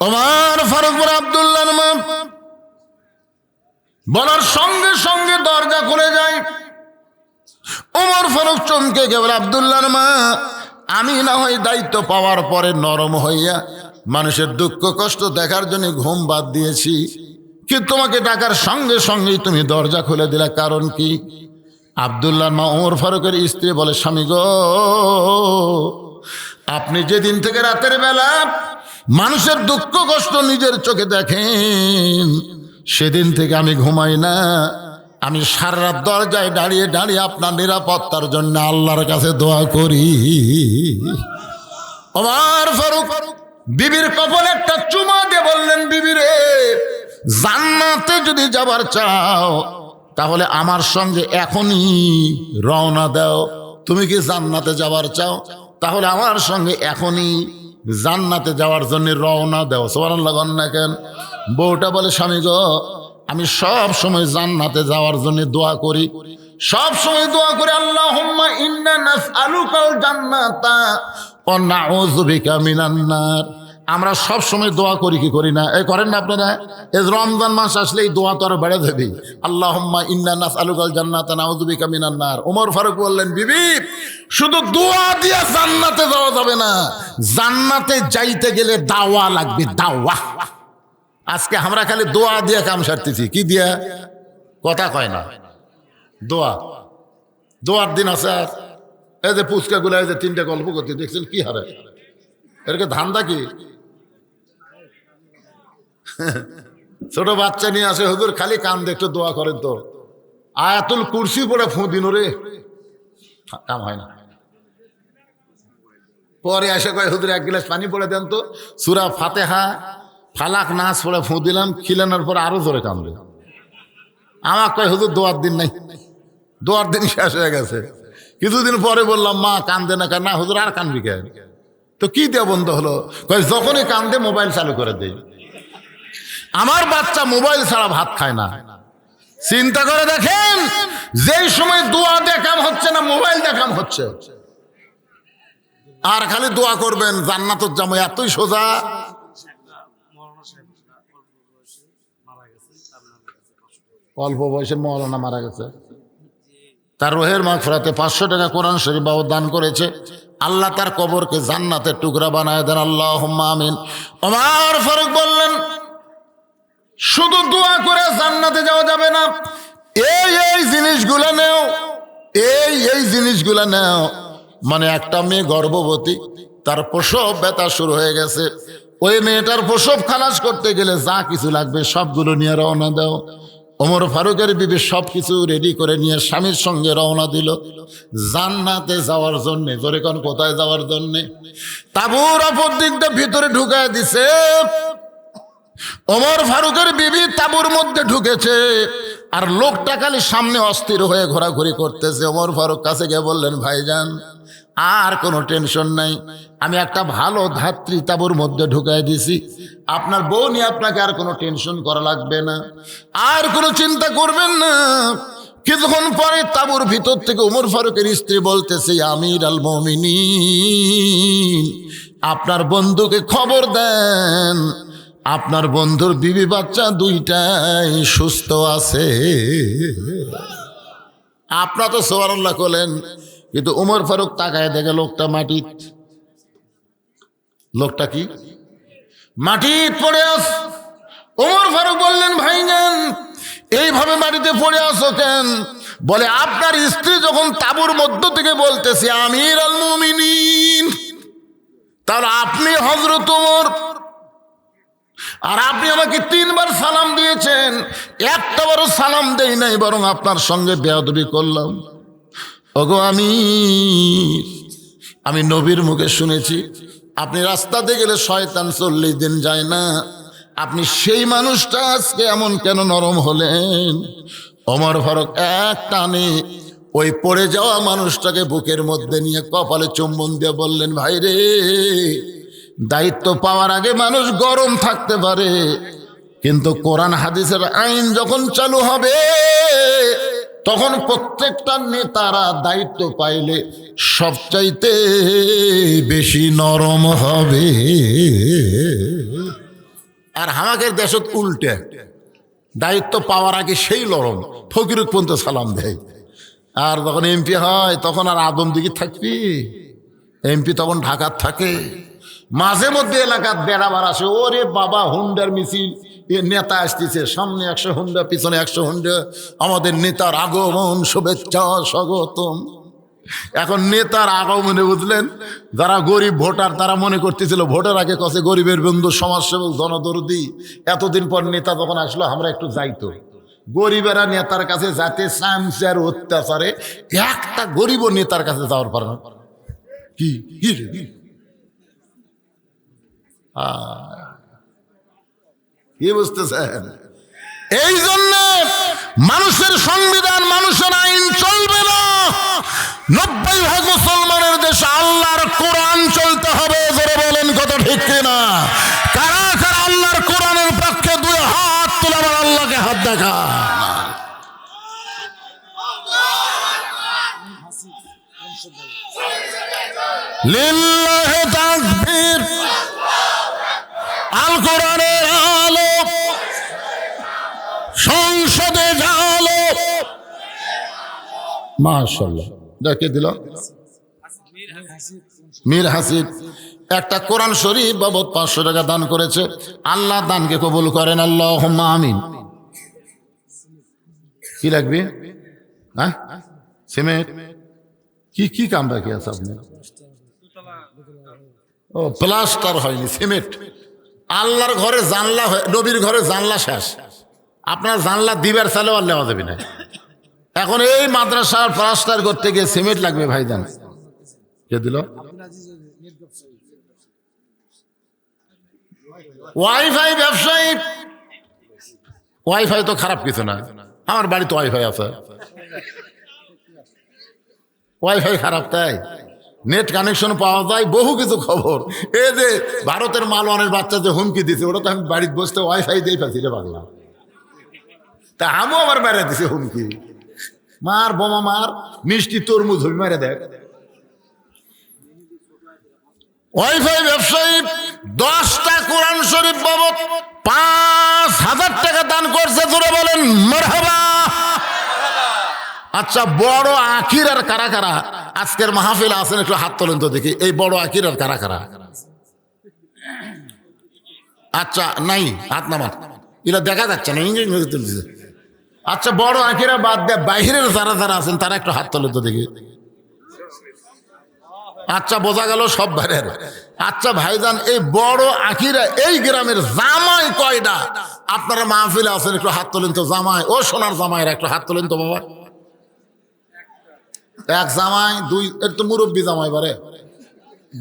[SPEAKER 1] ওমর ফারুক আব্দুল্লাহর মা বলার সঙ্গে সঙ্গে দরজা খুলে যায়। ওমর ফারুক চমকে গেল। আব্দুল্লাহর মা, আমি না হয় দায়িত্ব পাওয়ার পরে নরম হইয়া মানুষের দুঃখ কষ্ট দেখার জন্য ঘুম বাদ দিয়েছি, কিন্তু তোমাকে ডাকার সঙ্গে সঙ্গেই তুমি দরজা খুলে দিলা, কারণ কি? আব্দুল্লাহর মা ওমর ফারুকের স্ত্রী বলে, স্বামী গো, আপনি যেদিন থেকে রাতের বেলা মানুষের দুঃখ কষ্ট নিজের চোখে দেখেন, সেদিন থেকে আমি ঘুমাই না। আমি সারা রাত দরজায় দাঁড়িয়ে দাঁড়িয়ে আপনার নিরাপত্তার জন্য আল্লাহর কাছে দোয়া করি। ওমর ফারুক বিবির কপালে একটা চুমা দিয়ে বললেন, বিবি রে, জান্নাতে যদি যাবার চাও তাহলে আমার সঙ্গে এখনই রওনা দাও। তুমি কি জান্নাতে যাবার চাও? তাহলে আমার সঙ্গে এখনই জান্নাতে যাওয়ার জন্য রওনা দাও। সুবহানাল্লাহ না কেন? বউটা বলে, স্বামী গো, আমি সব সময় জান্নাতে যাওয়ার জন্য দোয়া করি, সব সময় দোয়া করি, আল্লাহুম্মা ইন্না নাসআলুকাল জান্নাতা ওয়া নাউযু বিকা মিনান নার। আমরা সব সময় দোয়া করি কি করি না? এই করেন না আপনারা? এই রমজান মাস আসলেই দোয়া তো আরো বেড়ে দেবে। আল্লাহুম্মা ইন্না নাসআলুকাল জান্নাতা নাউযু বিকা মিনান নার। ওমর ফারুক বললেন, বিবি শুধু দোয়া দিয়ে জান্নাতে যাওয়া যাবে না, জান্নাতে যাইতে গেলে দাওয়া লাগবে, দাওয়া। আজকে আমরা খালি দোয়া দিয়ে কাম সারতেছি। কি দিয়া? কথা কয় না। দোয়া, দোয়ার দিন আছে। আর এই যে পুচকা গুলা, এই যে তিনটা গল্প করতে দেখছেন, কি হারে এরকে ধান্দা কি? ছোট বাচ্চা নিয়ে আসে, হুজুর খালি কান দেখতে দোয়া করেন তো, আয়াতুল কুরসি পড়ে ফু দিন রে, কাম হয় না। পরে এসে কয়, হুজুর এক গ্লাস পানি পড়ে দেন তো, সূরা ফাতিহা ফালাক নাস পড়ে ফু দিলাম, খিলানোর পর আরো জোরে কামড়ে। আমার কয়, হুজুর দোয়ার দিন নাই, দোয়ার দিন শেষ হয়ে গেছে। কিছুদিন পরে বললাম, মা কান্দে না কেন? না হুজুর, আর কানবি কেন? তো কি দিয়ে বন্ধ হলো? কয় যখনই কান্দে মোবাইল চালু করে দেই। আমার বাচ্চা মোবাইল ছাড়া ভাত খায় না। চিন্তা করে দেখেন, যেই সময় দোয়া দেখাম হচ্ছে না, মোবাইল দেখাম হচ্ছে। আর খালি দোয়া করবেন জান্নাতের জামা, এতই সোজা। অল্প বয়সে মৌলানা মারা গেছে, তার রোহের মাগফিরাতে 500 টাকা কোরআন শরীফ বাবু দান করেছে। আল্লাহ তার কবরকে জান্নাতের টুকরা বানায় দেন, আল্লাহুম্মা আমিন। ওমর ফারুক বললেন, শুধু দোয়া করে জান্নাতে যাওয়া যাবে না, এই জিনিসগুলো নেও, এই জিনিসগুলো নেও। মানে একটা মেয়ে গর্ভবতী, তার প্রসব ব্যথা শুরু হয়ে গেছে, ওই মেয়েটার প্রসব খালাস করতে গেলে যা কিছু লাগবে সবগুলো নিয়ে রওনা দাও। ওমর ফারুকের বিবি সবকিছু রেডি করে নিয়ে স্বামীর সঙ্গে রওনা দিল জান্নাতে যাওয়ার জন্যে। জোরে কোন, কোথায় যাওয়ার জন্যে? তাঁবুর অপর দিকটা ভিতরে ঢুকায় দিছে। ওমর ফারুকের বিবি তাঁবুর মধ্যে ঢুকেছে, আর লোকটা খালি সামনে অস্থির হয়ে ঘোরাঘুরি করতেছে। ওমর ফারুক কাছে গিয়ে বললেন, ভাইজান আর কোনো টেনশন নাই, আমি একটা ভালো ধাত্রী তাঁবুর মধ্যে ঢুকাই দিছি, আপনার বউ নিয়ে আপনাকে আর কোনো টেনশন করা লাগবে না, আর কোনো চিন্তা করবেন না। কিছুক্ষণ পরে তাঁবুর ভিতর থেকে ওমর ফারুকের স্ত্রী বলতেছে, আমির আল মুমিনিন, আপনার বন্ধুকে খবর দেন, আপনার বন্ধুর বিবি বাচ্চা দুইটাই সুস্থ আছে। আপনার তো সুবহানাল্লাহ করলেন, কিন্তু ওমর ফারুক তাকায় দেখে লোকটা মাটি, লোকটা কি মাটিতে পড়ে আস। ওমর ফারুক বললেন, ভাইজান এইভাবে মাটিতে পড়ে আসো কেন? বলে, আপনার স্ত্রী যখন তাঁবুর মধ্য থেকে বলতেছে আমির আল মুমিনিন, তাহলে আপনি হযরত ওমর, আর আপনি আমাকে 3 বার সালাম দিয়েছেন, একটা বারও সালাম দেই নাই, বরং আপনার সঙ্গে বেয়াদবি করলাম। ওগো আমি নবীর মুখে শুনেছি, আপনি রাস্তাতে গেলে শয়তান 40 দিন যায় না, আপনি সেই মানুষটা আজকে এমন কেন নরম হলেন? ওমর ফারুক এক টানে ওই পড়ে যাওয়া মানুষটাকে বুকের মধ্যে নিয়ে কপালে চুম্বন দিয়ে বললেন, ভাই রে, দায়িত্ব পাওয়ার আগে মানুষ গরম থাকতে পারে, কিন্তু কোরআন হাদিসের আইন যখন চালু হবে তখন প্রত্যেকটা নেতারা দায়িত্ব পাইলে সবচাইতে বেশি নরম হবে। আর আমাদের দেশত উল্টে, দায়িত্ব পাওয়ার আগে সেই নরম, ফকিরুক পর্যন্ত সালাম দেয়। আর যখন এমপি হয় তখন আর আদম দিকে থাকবি, এমপি তখন ঢাকার থাকে, মাঝে মধ্যে এলাকার বেড়াবার আসে, ওরে বাবা হুন্ডার মিছিল, এ নেতা আসতেছে, সামনে 100 হুন্ডা, পিছনে 100 হুন্ডা, আমাদের নেতার আগমন, শুভেচ্ছা স্বাগতম। এখন নেতার আগমনে বুঝলেন, যারা গরিব ভোটার তারা মনে করতেছিল ভোটের আগে কসে গরিবের বন্ধু, সমাজসেবক, জনদরদি। এতদিন পর নেতা যখন আসলো আমরা একটু যাইতো, গরিবেরা নেতার কাছে যাতে চামচার অত্যাচারে একটা গরিব নেতার কাছে যাওয়ার পারে না। কি কি বুঝতেছেন? এই জন্য মানুষের সংবিধান, মানুষের আইন চলবে না। 90% মুসলমানের দেশে আল্লাহর কোরআন চলতে হবে। জোরে বলেন কথা ঠিক কিনা? কারা কারা আল্লাহর কোরআনের পক্ষে 2 হাত তুলে আবার আল্লাহকে হাত দেখা। লিল্লাহি তাকবীর, মাশাআল্লাহ, দেখে দিল মীর হাসিব একটা কোরআন শরীফ বাবদ 500 টাকা দান করেছে। আল্লাহ দানকে কবুল করেন, আল্লাহুম্মা আমিন। কি লাগবে? হ্যাঁ, সিমেন্ট। কি কি কাম বাকি আছে আপনার? ও, প্লাস্টার হয়নি, সিমেন্ট। আল্লাহর ঘরে জানলা, নবীর ঘরে জানলা শেষ, আপনার জানলা দিবার চালেও আর নেওয়া যাবে না। এখন এই মাদ্রাসার প্লাস্টার করতে গিয়ে সিমেন্ট লাগবে ভাইজান। কে দিল? ওয়াইফাই ব্যবসায়ী। ওয়াইফাই তো খারাপ কিছু না, আমার বাড়িতে ওয়াইফাই আছে। ওয়াইফাই খারাপ তাই? নেট কানেকশন পাওয়া যায়, বহু কিছু খবর। এই যে ভারতের মালওয়ানের বাচ্চা যে হুমকি দিছে, ওটা তো আমি বাড়িতে বসতে ওয়াইফাই দিয়ে পাচ্ছি রে পাগলা। তা আমিও আবার মেরে দিছে হুমকি, মার বোমা মার, মিষ্টি তরমুজ হবি মেরে দেখ। ওয়াইফাই ব্যবসায়ী 10টা কোরআন শরীফ বাবদ 5,000 টাকা দান করছে। জোরে বলেন মারহাবা। আচ্ছা, বড় আখির আর কারা কারা আজকের মাহফিলে আছেন? একটু হাত তোলেন তো দেখি। এই বড় আখির আর কারা কারা? আচ্ছা, নাই, হাত নামান, এটা দেখা যাচ্ছে না। আচ্ছা, বড় আখিরা বাদ দেয় বাইরের যারা যারা আছেন তারা একটু হাত তোলেন তো দেখি। আচ্ছা, বোঝা গেল সব বাইরের। আচ্ছা ভাইজান, এই বড় আখিরা এই গ্রামের জামাই কয়টা আপনারা মাহফিলে আছেন? একটু হাত তোলেন তো। জামাই, ও সোনার জামাইরা একটু হাত তোলেন তো বাবা। এক জামাই, দুই, এর তো মুরব্বী জামাই বারে,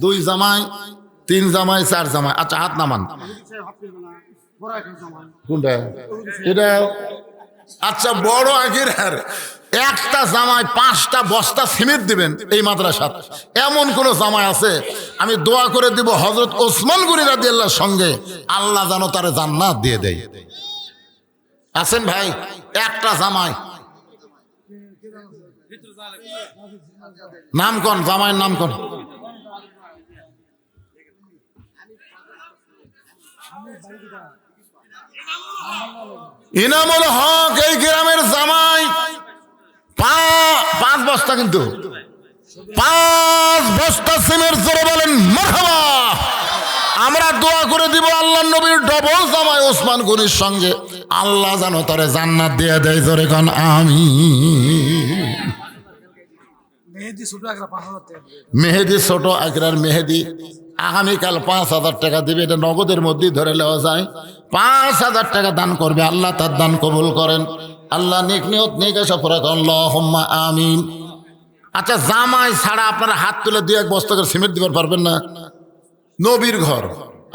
[SPEAKER 1] 2 জামাই, 3 জামাই, 4 জামাই। আচ্ছা, হাত নামান। কোনটা এটা? আচ্ছা, বড় আখিরার একটা জামাই 5টা বস্তা সিমেন্ট দিবেন এই মাদ্রাসা। এমন কোন জামাই আছে? আমি দোয়া করে দিব হযরত ওসমান গনি রাদিয়াল্লাহর সঙ্গে আল্লাহ যেন তারে জান্নাত দিয়ে দেয়। আছেন ভাই? একটা জামাই, নাম কোন জামাইয়ের নাম কোন? ইনামুল হক এই গ্রামের জামাই। 5 বস্তা, কিন্তু 5 বস্তা সিমেন্ট। জোরে বলেন মারহাবা। আমরা দোয়া করে দিব আল্লাহর নবীর ডবল জামাই ওসমান গনির সঙ্গে আল্লাহ যেন তারে জান্নাত দিয়ে দেয়। জোরে কোন আমিন। মেহেদি ছোট আকরার মেহেদি আগামীকাল 5,000 টাকা দিবে। এটা নগদের মধ্যেই ধরে নেওয়া যায়। 5,000 টাকা দান করবে, আল্লাহ তার দান কবুল করেন। আল্লাহ নেক নিয়ত নেক আশা পুরা করেন, আল্লাহুম্মা আমিন। আচ্ছা, জামাই ছাড়া আপনারা হাত তুলে 2-1 বস্তা করে সিমেন্ট দিতে পারবেন না? নবীর ঘর,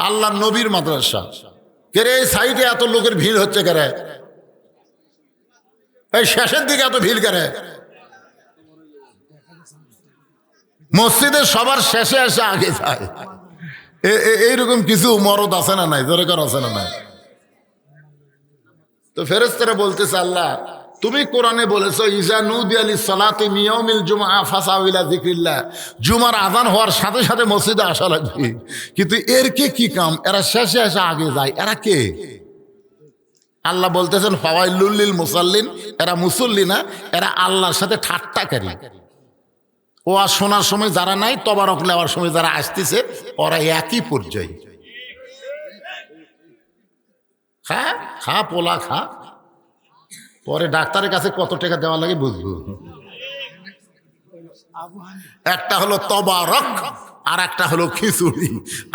[SPEAKER 1] আল্লাহ নবীর মাদ্রাসা, কেরে এই সাইডে এত লোকের ভিড় হচ্ছে কেরে? এই শেষের দিকে এত ভিড় কেরে? মসজিদের সবার শেষে এসে আগে যায়। এইরকম কিছু মরদ আছে না নাই? জোরে কর, আছে না নাই? তো ফেরেশতারা বলতেছে, আল্লাহ তুমি কোরআনে বলেছো ইজা নুদিয়া লিস-সালাতি মিন ইয়াউমিল জুমআ ফাসাউ ইলা যিকরিল্লাহ, জুমার আযান হওয়ার সাথে সাথে মসজিদে আসা লাগবে। কিন্তু এর কি কাম? এরা শেষে এসে আগে যায়, এরা কে? আল্লাহ বলতেছেন ফাওয়াইলুল লিল মুসাল্লিন, এরা মুসল্লি না, এরা আল্লাহর সাথে ঠাট্টাকারী। ও আর শোনার সময় যারা নাই, তবারক নেওয়ার সময় যারা আসতেছে, ওরা একই পর্যায়ে। খা খা পোলা খা, পরে ডাক্তারের কাছে কত টাকা দেওয়া লাগে বুঝবো। একটা হলো তবারক আর একটা হলো খিচুড়ি।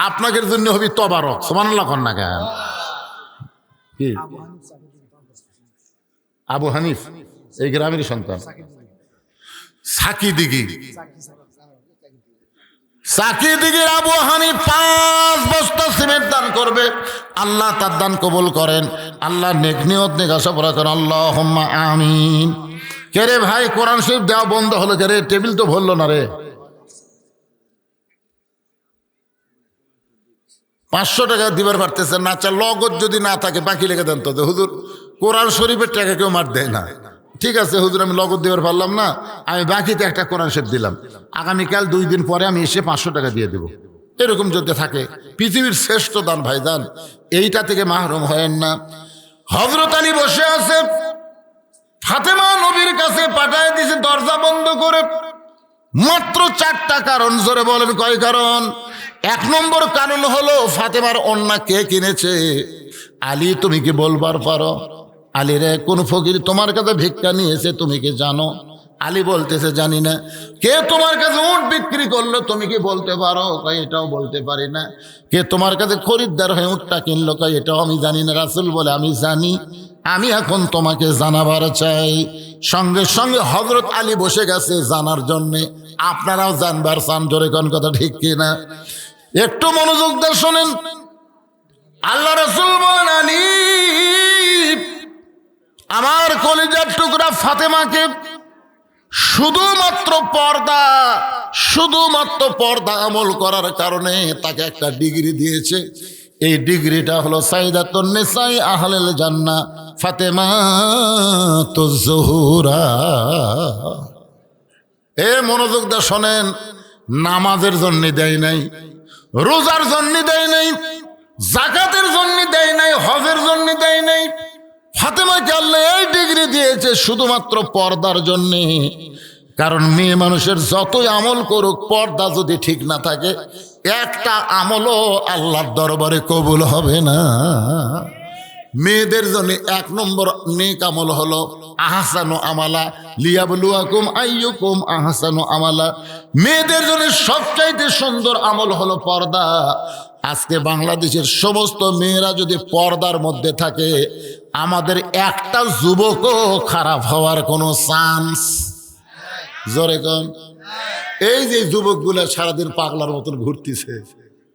[SPEAKER 1] আপনাদের জন্য হবে তবারক। সুবহানাল্লাহ কন না কেন? কি আবু হানিফ এই গ্রামের সন্তান, সাকি দিঘির আবু হানিফ 5 বস্তা সিমেন্ট দান করবে, আল্লাহ তার দান কবুল করেন। আল্লাহ নেক নিয়ত নেক আশা পুরা করেন, আল্লাহুম্মা আমিন। কে রে ভাই, কোরআন শরীফ দেওয়া বন্ধ হলো কে রে? টেবিল তো ভরলো না রে। 500 টাকা দিবার পারতেছেন না? আচ্ছা, লগত যদি না থাকে বাকি লেগে দেন তো। হুজুর, কোরআন শরীফের টাকা কেউ মার দেয় না। ঠিক আছে হুজুর, আমি লগত দিবার পারলাম না, আমি বাকিতে একটা কোরআন শরীফ দিলাম, আগামীকাল 2 দিন পরে আমি এসে 500 টাকা দিয়ে দেবো। এরকম যদি থাকে পৃথিবীর শ্রেষ্ঠ দান ভাইজান, এইটা থেকে মাহরুম হয়েন না। হযরত আলী বসে আছে, ফাতেমা নবীর কাছে পাঠায় দিছে দরজা বন্ধ করে। মাত্র 4টা কারণ, জোরে বলেন কয় কারণ? 1 নম্বর কারণ হলো ফাতেমার ওড়না কে কিনেছে? আলী, তুমি কি বলবার পারো? আলী রে, কোন ফকির তোমার কাছে ভিক্ষা নিয়েছে তুমি কি জানো? আলী বলতেছে জানি না। কে তোমার কাছে উট বিক্রি করলো তুমি কি বলতে পারো? কয় এটাও বলতে পারি না। কে তোমার কাছে খরিদ্দার হয়ে উটটা কিনলো? কয় এটাও আমি জানি না। রাসূল বলে আমি জানি, আমি এখন তোমাকে জানাবার চাই। সঙ্গে সঙ্গে হযরত আলী বসে গেছে জানার জন্যে। আপনারাও জানবার চান, জোরে কোন কথা ঠিক কিনা? একটু মনোযোগ দিয়ে শোনেন। আল্লাহ রাসূল বলেন, আলী, আমার কলিজার টুকরা ফাতেমাকে শুধুমাত্র পর্দা আমল করার কারণে তাকে একটা ডিগ্রি দিয়েছে। এই ডিগ্রিটা হলো সাইদাতুন নিসাই আহলেল জান্নাহ ফাতেমাতুজ জোহরা। এ মনোযোগ দিয়ে শোনেন। নামাজের জন্য দেয় নাই, রোজার জন্য দেয় নাই, যাকাতের জন্য দেয় নাই, হজের জন্য দেয় নাই। ফাতেমাকে আল্লাহ এই ডিগ্রি দিয়েছে শুধুমাত্র পর্দার জন্যে। কারণ মেয়ে মানুষের যতই আমল করুক, পর্দা যদি ঠিক না থাকে, একটা আমলও আল্লাহর দরবারে কবুল হবে না। মেয়েদের জন্য 1 নম্বর নেক আমল হলো আহসানু আমালা লিয়াবলুয়াকুম আইয়ুকুম আহসানু আমালা। মেয়েদের জন্য সবচাইতে সুন্দর আমল হলো পর্দা। আজকে বাংলাদেশের সমস্ত মেয়েরা যদি পর্দার মধ্যে থাকে, আমাদের একটা যুবকও খারাপ হওয়ার কোনো চান্স, জোরে কন। এই যে যুবকগুলা সারাদিন পাগলার মতন ঘুরতেছে,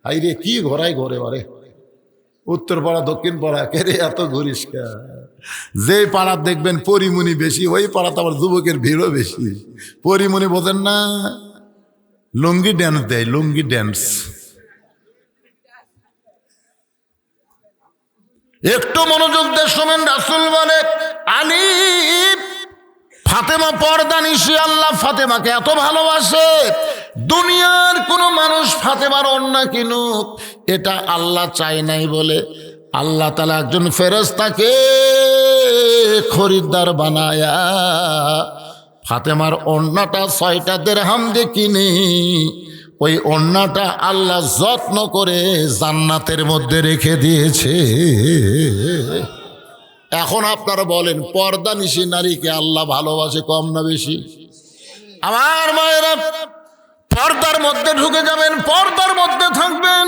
[SPEAKER 1] আইরে কি ঘোরাই ঘরে বারে, উত্তর পাড়া দক্ষিণ পাড়া, কেরে এত ঘুরিস কা? যে পাড়া দেখবেন পরিমণি বেশি, ওই পাড়াতে আবার যুবকের ভিড়ও বেশি। পরিমণি বোঝেন না? লুঙ্গি ড্যান্স দেয়, লুঙ্গি ড্যান্স। একটু মনোযোগ দিয়ে শোনেন। রাসূল বলে, আলী, ফাতেমা পর্দা নিশি। আল্লাহ ফাতেমাকে এত ভালোবাসে, দুনিয়ার কোনো মানুষ ফাতেমার ওড়না কিনুক এটা আল্লাহ চায় নাই বলে আল্লাহ তাআলা একজন ফেরেশতাকে খরিদ্দার বানায়া ফাতেমার ওড়নাটা 6টা দিরহাম দিয়ে কিনে ওই ওড়নাটা আল্লাহ যত্ন করে জান্নাতের মধ্যে রেখে দিয়েছে। এখন আপনারা বলেন, পর্দা নিশি নারীকে আল্লাহ ভালোবাসে কম না বেশি? আমার মায়েরা, পর্দার মধ্যে ঢুকে যাবেন, পর্দার মধ্যে থাকবেন।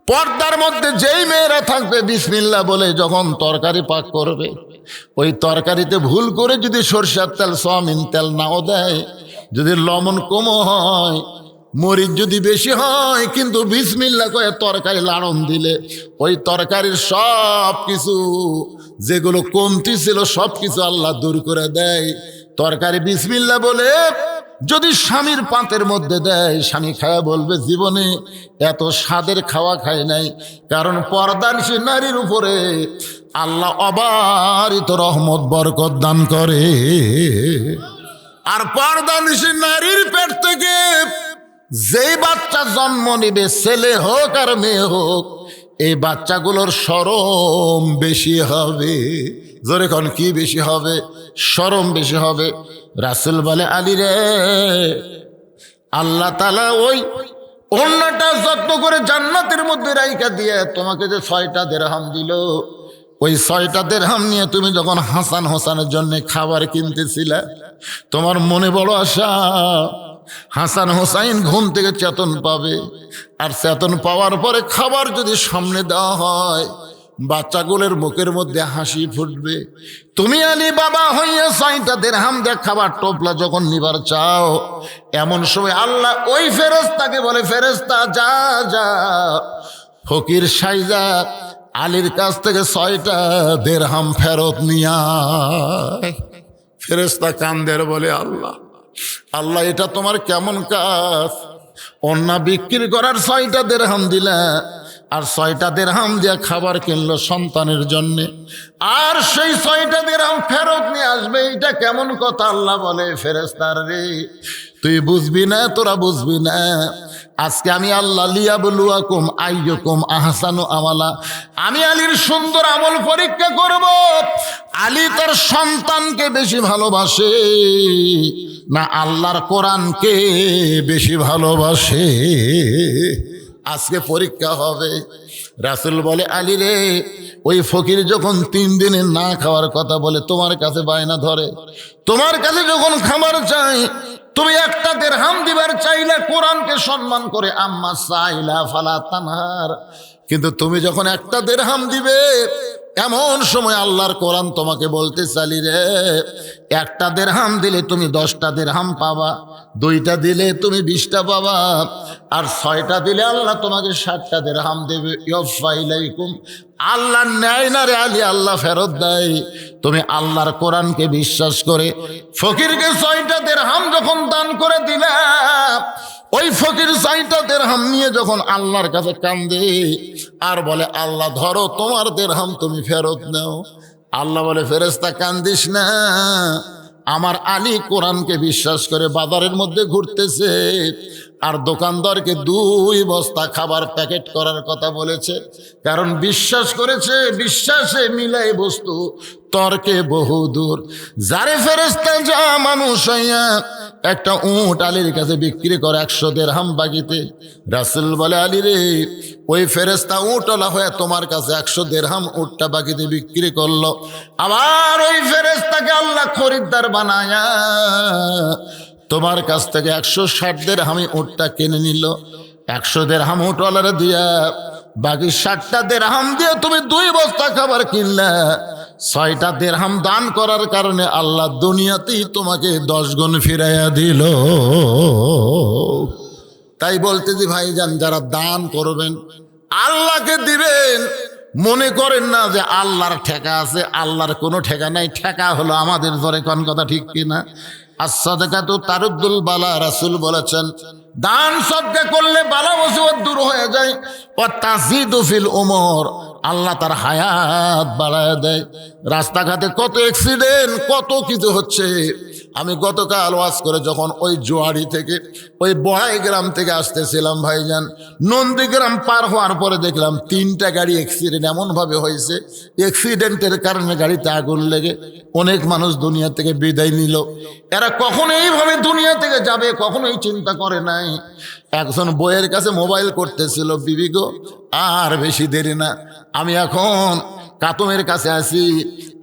[SPEAKER 1] পর্দার মধ্যে যেই মেয়েরা থাকবে, বিসমিল্লাহ বলে যখন তরকারি পাক করবে, ওই তরকারিতে ভুল করে যদি সরষের তেল, সয়াবিন তেল নাও দেয়, যদি লবণ কমও হয়, মরিচ যদি বেশি হয়, কিন্তু বিসমিল্লাহ কয়ে তরকারি লাড়ন দিলে ওই তরকারির সব কিছু যেগুলো কমতি ছিল সব কিছু আল্লাহ দূর করে দেয়। তরকারি বিসমিল্লাহ বলে যদি স্বামীর পাতের মধ্যে দেয়, স্বামী খায়া বলবে জীবনে এত স্বাদের খাওয়া খায় নাই। কারণ পর্দানিশী নারীর উপরে আল্লাহ অবারিত রহমত বরকত দান করে। আর পর্দানিশী নারীর পেট থেকে যেই বাচ্চা জন্ম নিবে, ছেলে হোক আর মেয়ে হোক, এই বাচ্চাগুলোর শরম বেশি হবে। জোরে কোন কি বেশি হবে? শরম বেশি হবে। রাসূল বলে, আলী রে, আল্লাহ তাআলা ওই ওড়নাটা যত্ন করে জান্নাতের মধ্যে রাইখা দিয়ে তোমাকে যে 6টা দিরহাম দিল, ওই 6টা দিরহাম নিয়ে তুমি যখন হাসান হোসেনের জন্য খাবার কিনতেছিলে, তোমার মনে বড় আশা হাসান হোসাইন ঘুম থেকে চেতন পাবে। আর চেতন পাওয়ার পরে খাবার যদি সামনে দেওয়া হয়, বাচ্চাগুলোর মুখের মধ্যে হাসি ফুটবে। তুমি আলী বাবা হইয়া 6টা দিরহাম দিয়ে খাবার টোপলা যখন নিবার চাও, এমন সময় আল্লাহ ওই ফেরেশতাকে বলে, ফেরেশতা যা যা ফকির সাইজা আলীর কাছ থেকে 6টা দিরহাম ফেরত নিয়া। ফেরেশতা কান্দের বলে, আল্লাহ আল্লাহ, এটা তোমার কেমন কাজ? ওড়না বিক্রি করার 6টা দিরহাম দিলা, আর 6টা দিরহাম দিয়ে খাবার কিনলো সন্তানের জন্যে, আর সেই 6টা দিরহাম ফেরত নিয়ে আসবে। এটা কেমন কথা? আল্লাহ বলে, ফেরেশতার রে তুই বুঝবি না, তোরা বুঝবি না। আজকে আমি আল্লাহ লিয়াবলুয়াকুম আইয়ুকুম আহসানু আমালা, আমি আলীর সুন্দর আমল পরীক্ষা করব। আলী তার সন্তানকে বেশি ভালোবাসে না আল্লাহর কোরআনকে বেশি ভালোবাসে? আজকে পরীক্ষা হবে। রাসূল বলে, আলী রে, ওই ফকির যখন 3 দিনে না খাওয়ার কথা বলে, তোমার কাছে বায়না ধরে, তোমার কাছে যখন খাবার চাই, তুমি 1টা দিরহাম দিবার চাইলে কোরআনকে সম্মান করে, আম্মা সাইলা ফালা তানহার, কিন্তু তুমি যখন 1টা দিরহাম দিবে, এমন সময় আল্লাহর কোরআন তোমাকে বলতে চালি রে, 1টা দিরহাম দিলে তুমি 10টা দিরহাম পাবা, 2টা দিলে তুমি 20টা পাবা, আর 6টা দিলে আল্লাহ তোমাকে 60টা দিরহাম দেবে। ইউফা ইলাইকুম, আল্লাহ নেয় না রে আলী, আল্লাহ ফেরত দেয়। তুমি আল্লাহর কোরআনকে বিশ্বাস করে ফকিরকে 6টা দিরহাম যখন দান করে দিলা, ওই ফকির 6টা দিরহাম নিয়ে যখন আল্লাহর কাছে কান্দে আর বলে, আল্লাহ ধরো তোমার দিরহাম তুমি ফেরত নাও, আল্লাহ বলে, ফেরেশতা কান্দিস না, আমার আলী কোরআনকে বিশ্বাস করে বাজারের মধ্যে ঘুরতেছে আর দোকানদারকে 2 বস্তা খাবার প্যাকেট করার কথা বলেছে, কারণ বিশ্বাস করেছে। বিশ্বাসে মিলাই বস্তু, তর্কে বহুদূর। যারে ফেরেশতা যা মানুষ হইয়া একটা উট আলীর কাছে বিক্রি করে 100 দিরহাম বাকিতে, রাসূল বলে, আলী রে, ওই ফেরেশতা উটওয়ালা হয়ে তোমার কাছে 100 দিরহাম উটটা বাকিতে বিক্রি করলো। আবার ওই ফেরেশতাকে আল্লাহ খরিদ্দার বানায়া তোমার কাছ থেকে 160 দিরহামে উটটা কিনে নিল। 100 দিরহাম উটওয়ালারে দিয়া বাকি 60টা দিরহাম দিয়ে তুমি 2 বস্তা খাবার কিনলা। 6টা দিরহাম দান করার কারণে আল্লাহ দুনিয়াতেই তোমাকে 10 গুণ ফিরাইয়া দিল। তাই বলতে যে ভাইজান, যারা দান করবেন আল্লাহকে দিবেন, মনে করেন না যে আল্লাহর ঠেকা আছে। আল্লাহর কোনো ঠেকা নাই, ঠেকা হলো আমাদের ধরে। কোন কথা ঠিক কিনা? as-সাদাকাতু তারুদ্দুল বালা, রাসূল বলেছেন, দান সদকা করলে বালা মুসিবত দূর হয়ে যায়। ওয়া তাজিদু ফিল উমর, আল্লাহ তার হায়াত বাড়ায় দেয়। রাস্তাঘাটে কত অ্যাক্সিডেন্ট, কত কিছু হচ্ছে। আমি গতকাল ওয়াজ করে যখন ওই জোয়ারি থেকে, ওই বড়াই গ্রাম থেকে আসতেছিলাম ভাইজান, নন্দীগ্রাম পার হওয়ার পরে দেখলাম 3টা গাড়ি অ্যাক্সিডেন্ট এমনভাবে হয়েছে, অ্যাক্সিডেন্টের কারণে গাড়িতে আগুন লেগে অনেক মানুষ দুনিয়া থেকে বিদায় নিল। এরা কখনো এইভাবে দুনিয়া থেকে যাবে কখনোই চিন্তা করে নাই। একজন বইয়ের কাছে মোবাইল করতেছিল, বিবি গো, আর বেশি দেরি না, আমি এখন কাতমের কাছে আছি,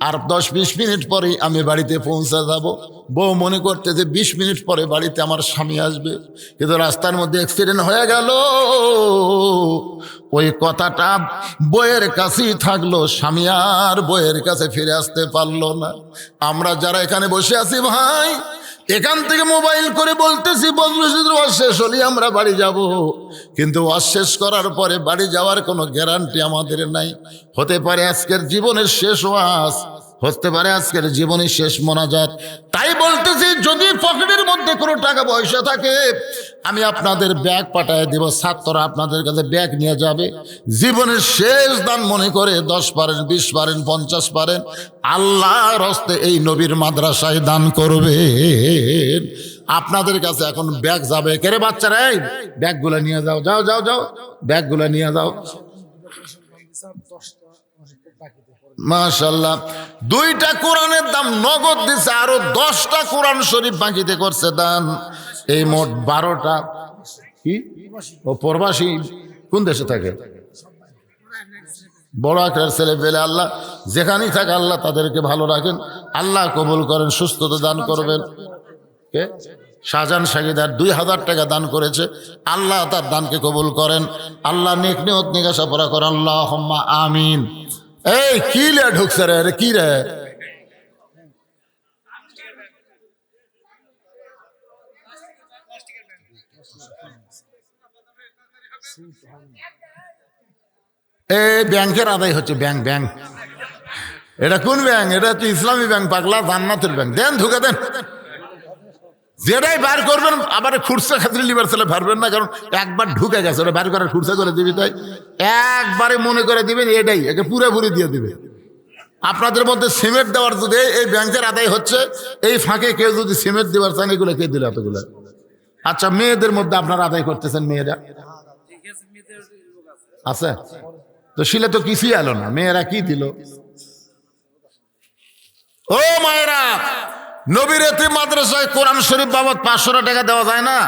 [SPEAKER 1] আর 10-20 মিনিট পরে আমি বাড়িতে পৌঁছে যাব। বউ মনে করতেছে 20 মিনিট পরে বাড়িতে আমার স্বামী আসবে, কিন্তু রাস্তার মধ্যে অ্যাক্সিডেন্ট হয়ে গেল। ওই কথাটা বইয়ের কাছেই থাকলো, স্বামী আর বইয়ের কাছে ফিরে আসতে পারলো না। আমরা যারা এখানে বসে আছি ভাই, এখান থেকে মোবাইল করে বলতেছি বদরুশিদের ওয়াজ শেষ হলে আমরা বাড়ি যাব, কিন্তু ওয়াজ শেষ করার পরে বাড়ি যাওয়ার কোনো গ্যারান্টি আমাদের নাই। হতে পারে আজকের জীবনের শেষ ওয়াজ, হতে পারে আজকের জীবনের শেষ মোনাজাত। তাই বলতেছি, যদি পকেটের মধ্যে কোনো টাকা পয়সা থাকে, আমি আপনাদের ব্যাগ পাঠায় দেব, ছাত্ররা আপনাদের কাছে ব্যাগ নিয়ে যাবে। জীবনের শেষ দান মনে করে 10 পারেন, 20 পারেন, 50 পারেন, আল্লাহর হস্তে এই নবীর মাদ্রাসায় দান করবে। আপনাদের কাছে এখন ব্যাগ যাবে। কেরে বাচ্চারা, এই ব্যাগগুলো নিয়ে যাও, যাও যাও যাও, ব্যাগগুলো নিয়ে যাও। মাশাআল্লাহ, 2টা কোরআনের দাম নগদ দিছে, আরো 10টা কোরআন শরীফ বাকিতে করছে দান। এই মোট 12টা। কি ও প্রবাসী কোন দেশে থাকে? বড় আকার ছেলে পেলে, আল্লাহ যেখানেই থাকে আল্লাহ তাদেরকে ভালো রাখেন, আল্লাহ কবুল করেন, সুস্থতা দান করবেন। কে? শাহজাহান সাগিদার 2000 টাকা দান করেছে, আল্লাহ তার দানকে কবুল করেন। আল্লাহ নেক নিয়ত নিগাসা পড়া করেন, আল্লাহুম্মা আমিন। এই কি লে ঢুকছে রে, কি রে? এই ব্যাংকের আদায় হচ্ছে, ব্যাংক ব্যাংক। এটা কোন ব্যাংক? এটা তো ইসলামী ব্যাংক পাগলা, জান্নাতের ব্যাংক। দেন ঢুকে দেন, যেটাই বার করবেন আবার খুরসা খাতিরে লিবার ছেলে পারবেন না, কারণ একবার ঢুকে গেছে, ওটা বার করার খুরসা করে দিবি, তাই একবারে মনে করে দিবেন এটাই, একে পুরোপুরি দিয়ে দিবে। আপনাদের মধ্যে সিমেন্ট দেওয়ার যদি এই ব্যাংকের আদায় হচ্ছে, এই ফাঁকে কেউ যদি সিমেন্ট দেওয়ার চান, এগুলো কে দিল এতগুলো? আচ্ছা, মেয়েদের মধ্যে আপনারা আদায় করতেছেন, মেয়েরা আছে তো, শিলে তো কিছুই এলো না, মেয়েরা কি দিল? ও মায়েরা, নবীর এতিম মাদ্রাসায় কোরআন শরীফ বাবদ 500 টাকা দেওয়া যায় না?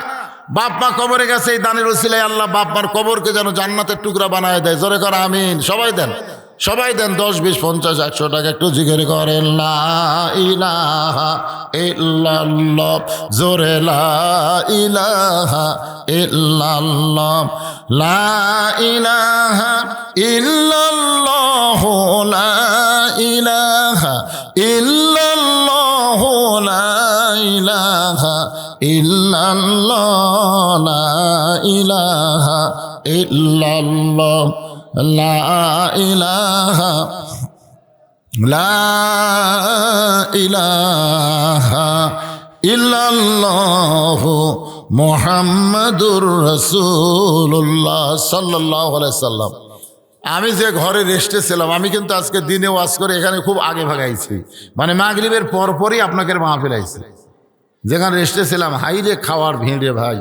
[SPEAKER 1] বাপ মা কবরে গেছে, এই দানের উসিলায় আল্লাহ বাপ মার কবরকে যেন জান্নাতের টুকরা বানায় দেয়। জোরে কর আমিন। সবাই দেন, সবাই দেন। 10, 20, 50, 100 টাকা একটু জিকির করেন লা ইলাহা ইল্লাল্লাহ। জোরে লা ইলাহা ইল্লাল্লাহ, লা ইলাহা ইল্লাল্লাহ, লা ইলাহা ইল্লাল্লাহ, লা ইলাহা ইল্লাল্লাহ, লা ইলাহা ইল্লাল্লাহ, লা ইলাহা, লা ইলাহা ইল্লাল্লাহ মুহাম্মাদুর রাসূলুল্লাহ সাল্লাল্লাহু আলাইহি সাল্লাম। আমি যে ঘরে রেস্টে ছিলাম, আমি কিন্তু আজকে দিনে ওয়াজ করে এখানে খুব আগে ভাগাইছি, মানে মাগরিবের পরপরই আপনাকে মাহফিল আইছে। যেখানে রেস্টে ছিলাম, হাইরে খাওয়ার ভিড়ে ভাই।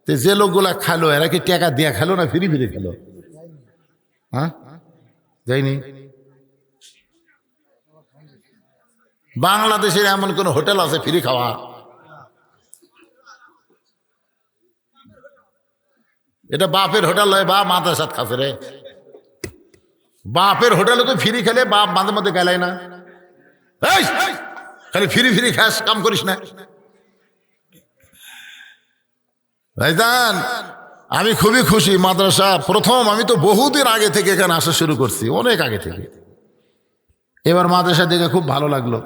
[SPEAKER 1] তো যে লোকগুলা খালো, এরা কি টাকা দিয়ে খেলো না ফিরি ফিরি খেলো? হ্যাঁ, যাইনি। বাংলাদেশের এমন কোন হোটেল আছে ফ্রি খাওয়া? এটা বাপের হোটেল হয়, বাপ মাথার সাথে খাচ্ছে রে। বাপের হোটেলে তো ফ্রি খেলে বাপ মাঝে মধ্যে গেলাই না, খালি ফ্রি ফ্রি খাস, কাম করিস না। ভাইজান, আমি খুবই খুশি। মাদ্রাসা প্রথম, আমি তো বহুদিন আগে থেকে এখানে আসা শুরু করছি, অনেক আগে থেকে। এবার মাদ্রাসা দেখে খুব ভালো লাগলো।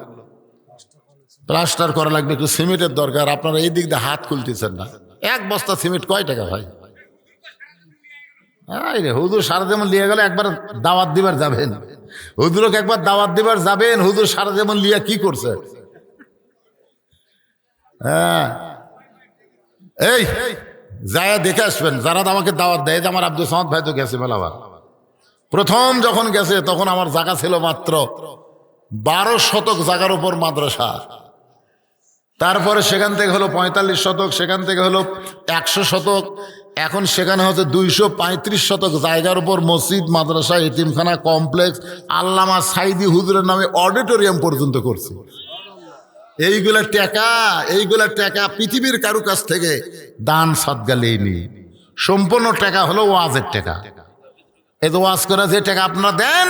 [SPEAKER 1] প্লাস্টার করা লাগবে, একটু সিমেন্টের দরকার। আপনারা এই দিক দিয়ে হাত খুলতেছেন না। 1 বস্তা সিমেন্ট কয় টাকা ভাই? রে হুজুর সারা যেমন লিয়ে গেলে একবার দাওয়াত দিবার যাবেন, হুজুরকে একবার দাওয়াত দিবার যাবেন, হুজুর সারা যেমন লিয়া কি করছে? হ্যাঁ, এই যায় দেখে আসবেন। যারা আমাকে দাওয়াত দেয়, যে আমার আব্দুল সামাদ ভাই তো গেছে মেলাবার। প্রথম যখন গেছে তখন আমার জায়গা ছিল মাত্র 12 শতক জায়গার উপর মাদ্রাসা। তারপরে সেখান থেকে হলো 45 শতক, সেখান থেকে হলো 100 শতক, এখন সেখানে হচ্ছে 235 শতক জায়গার উপর মসজিদ, মাদ্রাসা, এতিমখানা, কমপ্লেক্স, আল্লামা সাইদি হুজুরের নামে অডিটোরিয়াম পর্যন্ত করছে। এইগুলা টাকা পৃথিবীর কারো কাছ থেকে দান সদকা লেইনি। সম্পূর্ণ টাকা হলো ওয়াজের টাকা। এই তো ওয়াজ করে যে টাকা আপনারা দেন,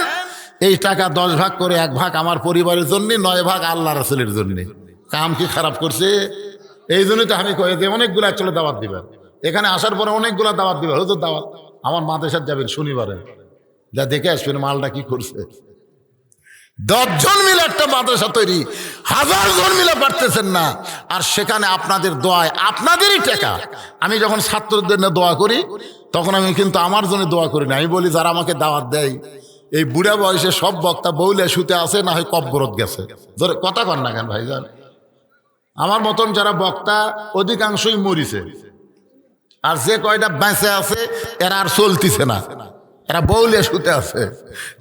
[SPEAKER 1] এই টাকা 10 ভাগ করে 1 ভাগ আমার পরিবারের জন্য, 9 ভাগ আল্লাহ রাসূলের জন্য। কাম কি খারাপ করছে? এই জন্যই তো আমি কই যে অনেকগুলো চলে দাওয়াত দিবেন। এখানে আসার পরে অনেকগুলো দাওয়াত দিবেন। হুজুর দাওয়াত আমার মাদ্রাসায় যাবেন শনিবারে, যা দেখে আসবেন মালটা কি করছে। 10 জন মিলে একটা মাদ্রাসা তৈরি, 1000 জন মিলে পারতেছেন না। আর সেখানে আপনাদের দোয়ায়, আপনাদেরই টাকা। আমি যখন ছাত্রদের জন্য দোয়া করি, তখন আমি কিন্তু আমার জন্য দোয়া করি না। আমি বলি যারা আমাকে দাওয়াত দেয়, এই বুড়া বয়সে সব বক্তা বউলে শুতে আছে, না হয় কব্বরত গেছে। কথা কন না কেন ভাইজান? আমার মতন যারা বক্তা অধিকাংশই মরিছে, আর যে কয়টা বেঁচে আছে এরা আর চলতেছে না, এরা বউলে শুতে আছে।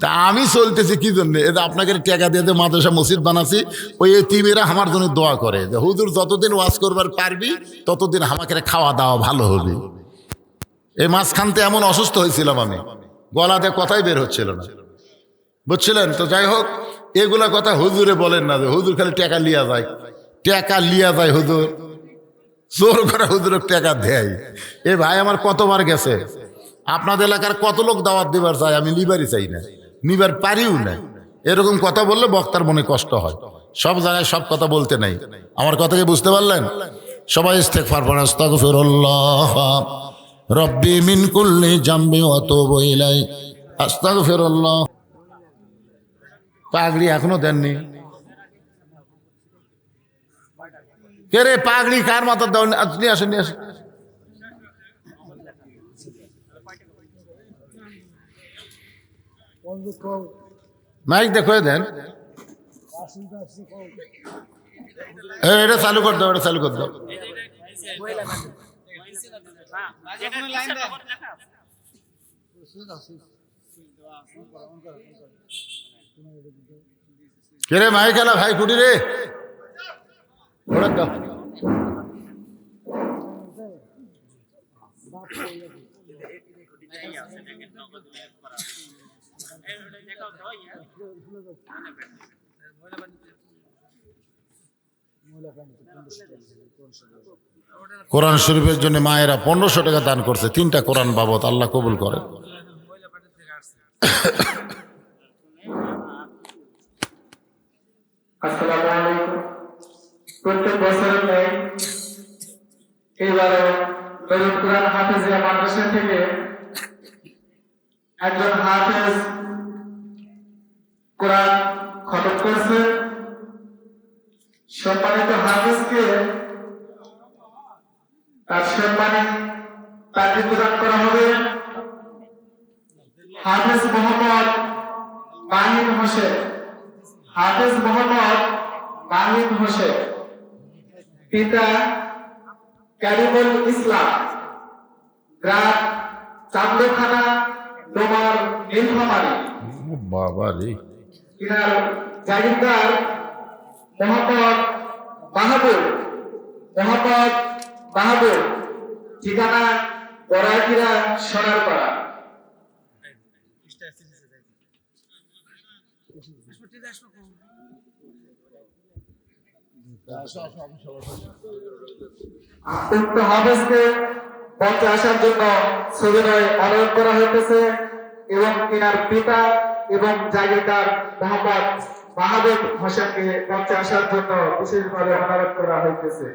[SPEAKER 1] তা আমি চলতেছি কি জন্য? এটা আপনাকে টাকা দিয়ে মাদ্রাসা মসজিদ বানাচ্ছি, ওই এতিমেরা আমার জন্য দোয়া করে যে হুজুর যতদিন ওয়াজ করবার পারবি ততদিন আমাকে খাওয়া দাওয়া ভালো হবে। এই মাঝখানতে এমন অসুস্থ হয়েছিলাম আমি, গলাতে কথাই বের হচ্ছিল না, বুঝছিলেন তো? যাই হোক, এগুলা কথা হুজুরে বলেন না যে হুজুর খালি টাকা লিয়া যায়, টাকা লিয়া যায় হুজুর, জোর করে হুজুরের টাকা দেয়। এ ভাই আমার কতবার গেছে, আপনাদের এলাকার কত লোক দাওয়াত দিবার চায়, আমি নিবারই চাই না, নিবার পারিও না। এরকম কথা বললে বক্তার মনে কষ্ট হয়। সব জায়গায় সব কথা বলতে নাই। আমার কথাকে বুঝতে পারলেন? সবাই ইস্তেগফার পড়েন। আস্তাগফিরুল্লাহ রব্বি মিন কুল্লি জামবি ওয়া আতুবু ইলাই, আস্তাগফিরুল্লাহ। পাগড়ি এখনো দেননি? কে রে পাগড়ি কার মাথার দাও? নিয়ে আসেন, নিয়ে আসেন। মাইক দেখো দেন। এটা চালু করে দাও, এটা চালু করে দাও। কে রে মাই খেলা ভাই কুটি রে, ওরা দাও। কোরআন শরীফের জন্য মায়েরা 1500 টাকা দান করছে, 3টা কোরআন বাবদ, আল্লাহ কবুল করে।
[SPEAKER 2] আসসালামু আলাইকুম। প্রত্যেক বছরের ন্যায় এবারও দরুদ কুরআন হাফেজিয়া মাদ্রাসা থেকে একজন হাফেজ কোরআন খতম করছে। সম্মানিত হাফেজকে তার সম্মানে তাকে প্রদান করা হবে। হাফেজ মোহাম্মদ মাহিন হোসেন, হাফেজ মোহাম্মদ মাহিন হোসেন, পিতা কারিমুল ইসলাম, গ্রাম চান্দু থানা, ডোমার নীলফামারী।
[SPEAKER 1] বাবা রে।
[SPEAKER 2] ইনার জাগিরদার মোহাম্মদ মাহবুব, মোহাম্মদ মাহবুব, ঠিকানা বড়াইকিরা সোনারপাড়া। উক্ত হাফেজকে মঞ্চে আসার জন্য সবিনয় অনুরোধ করা হইতেছে এবং তিনার পিতা এবং জাগিরদার মোহাম্মদ মাহবুব হোসেনকে মঞ্চে আসার জন্য বিশেষভাবে অনুরোধ করা হইতেছে।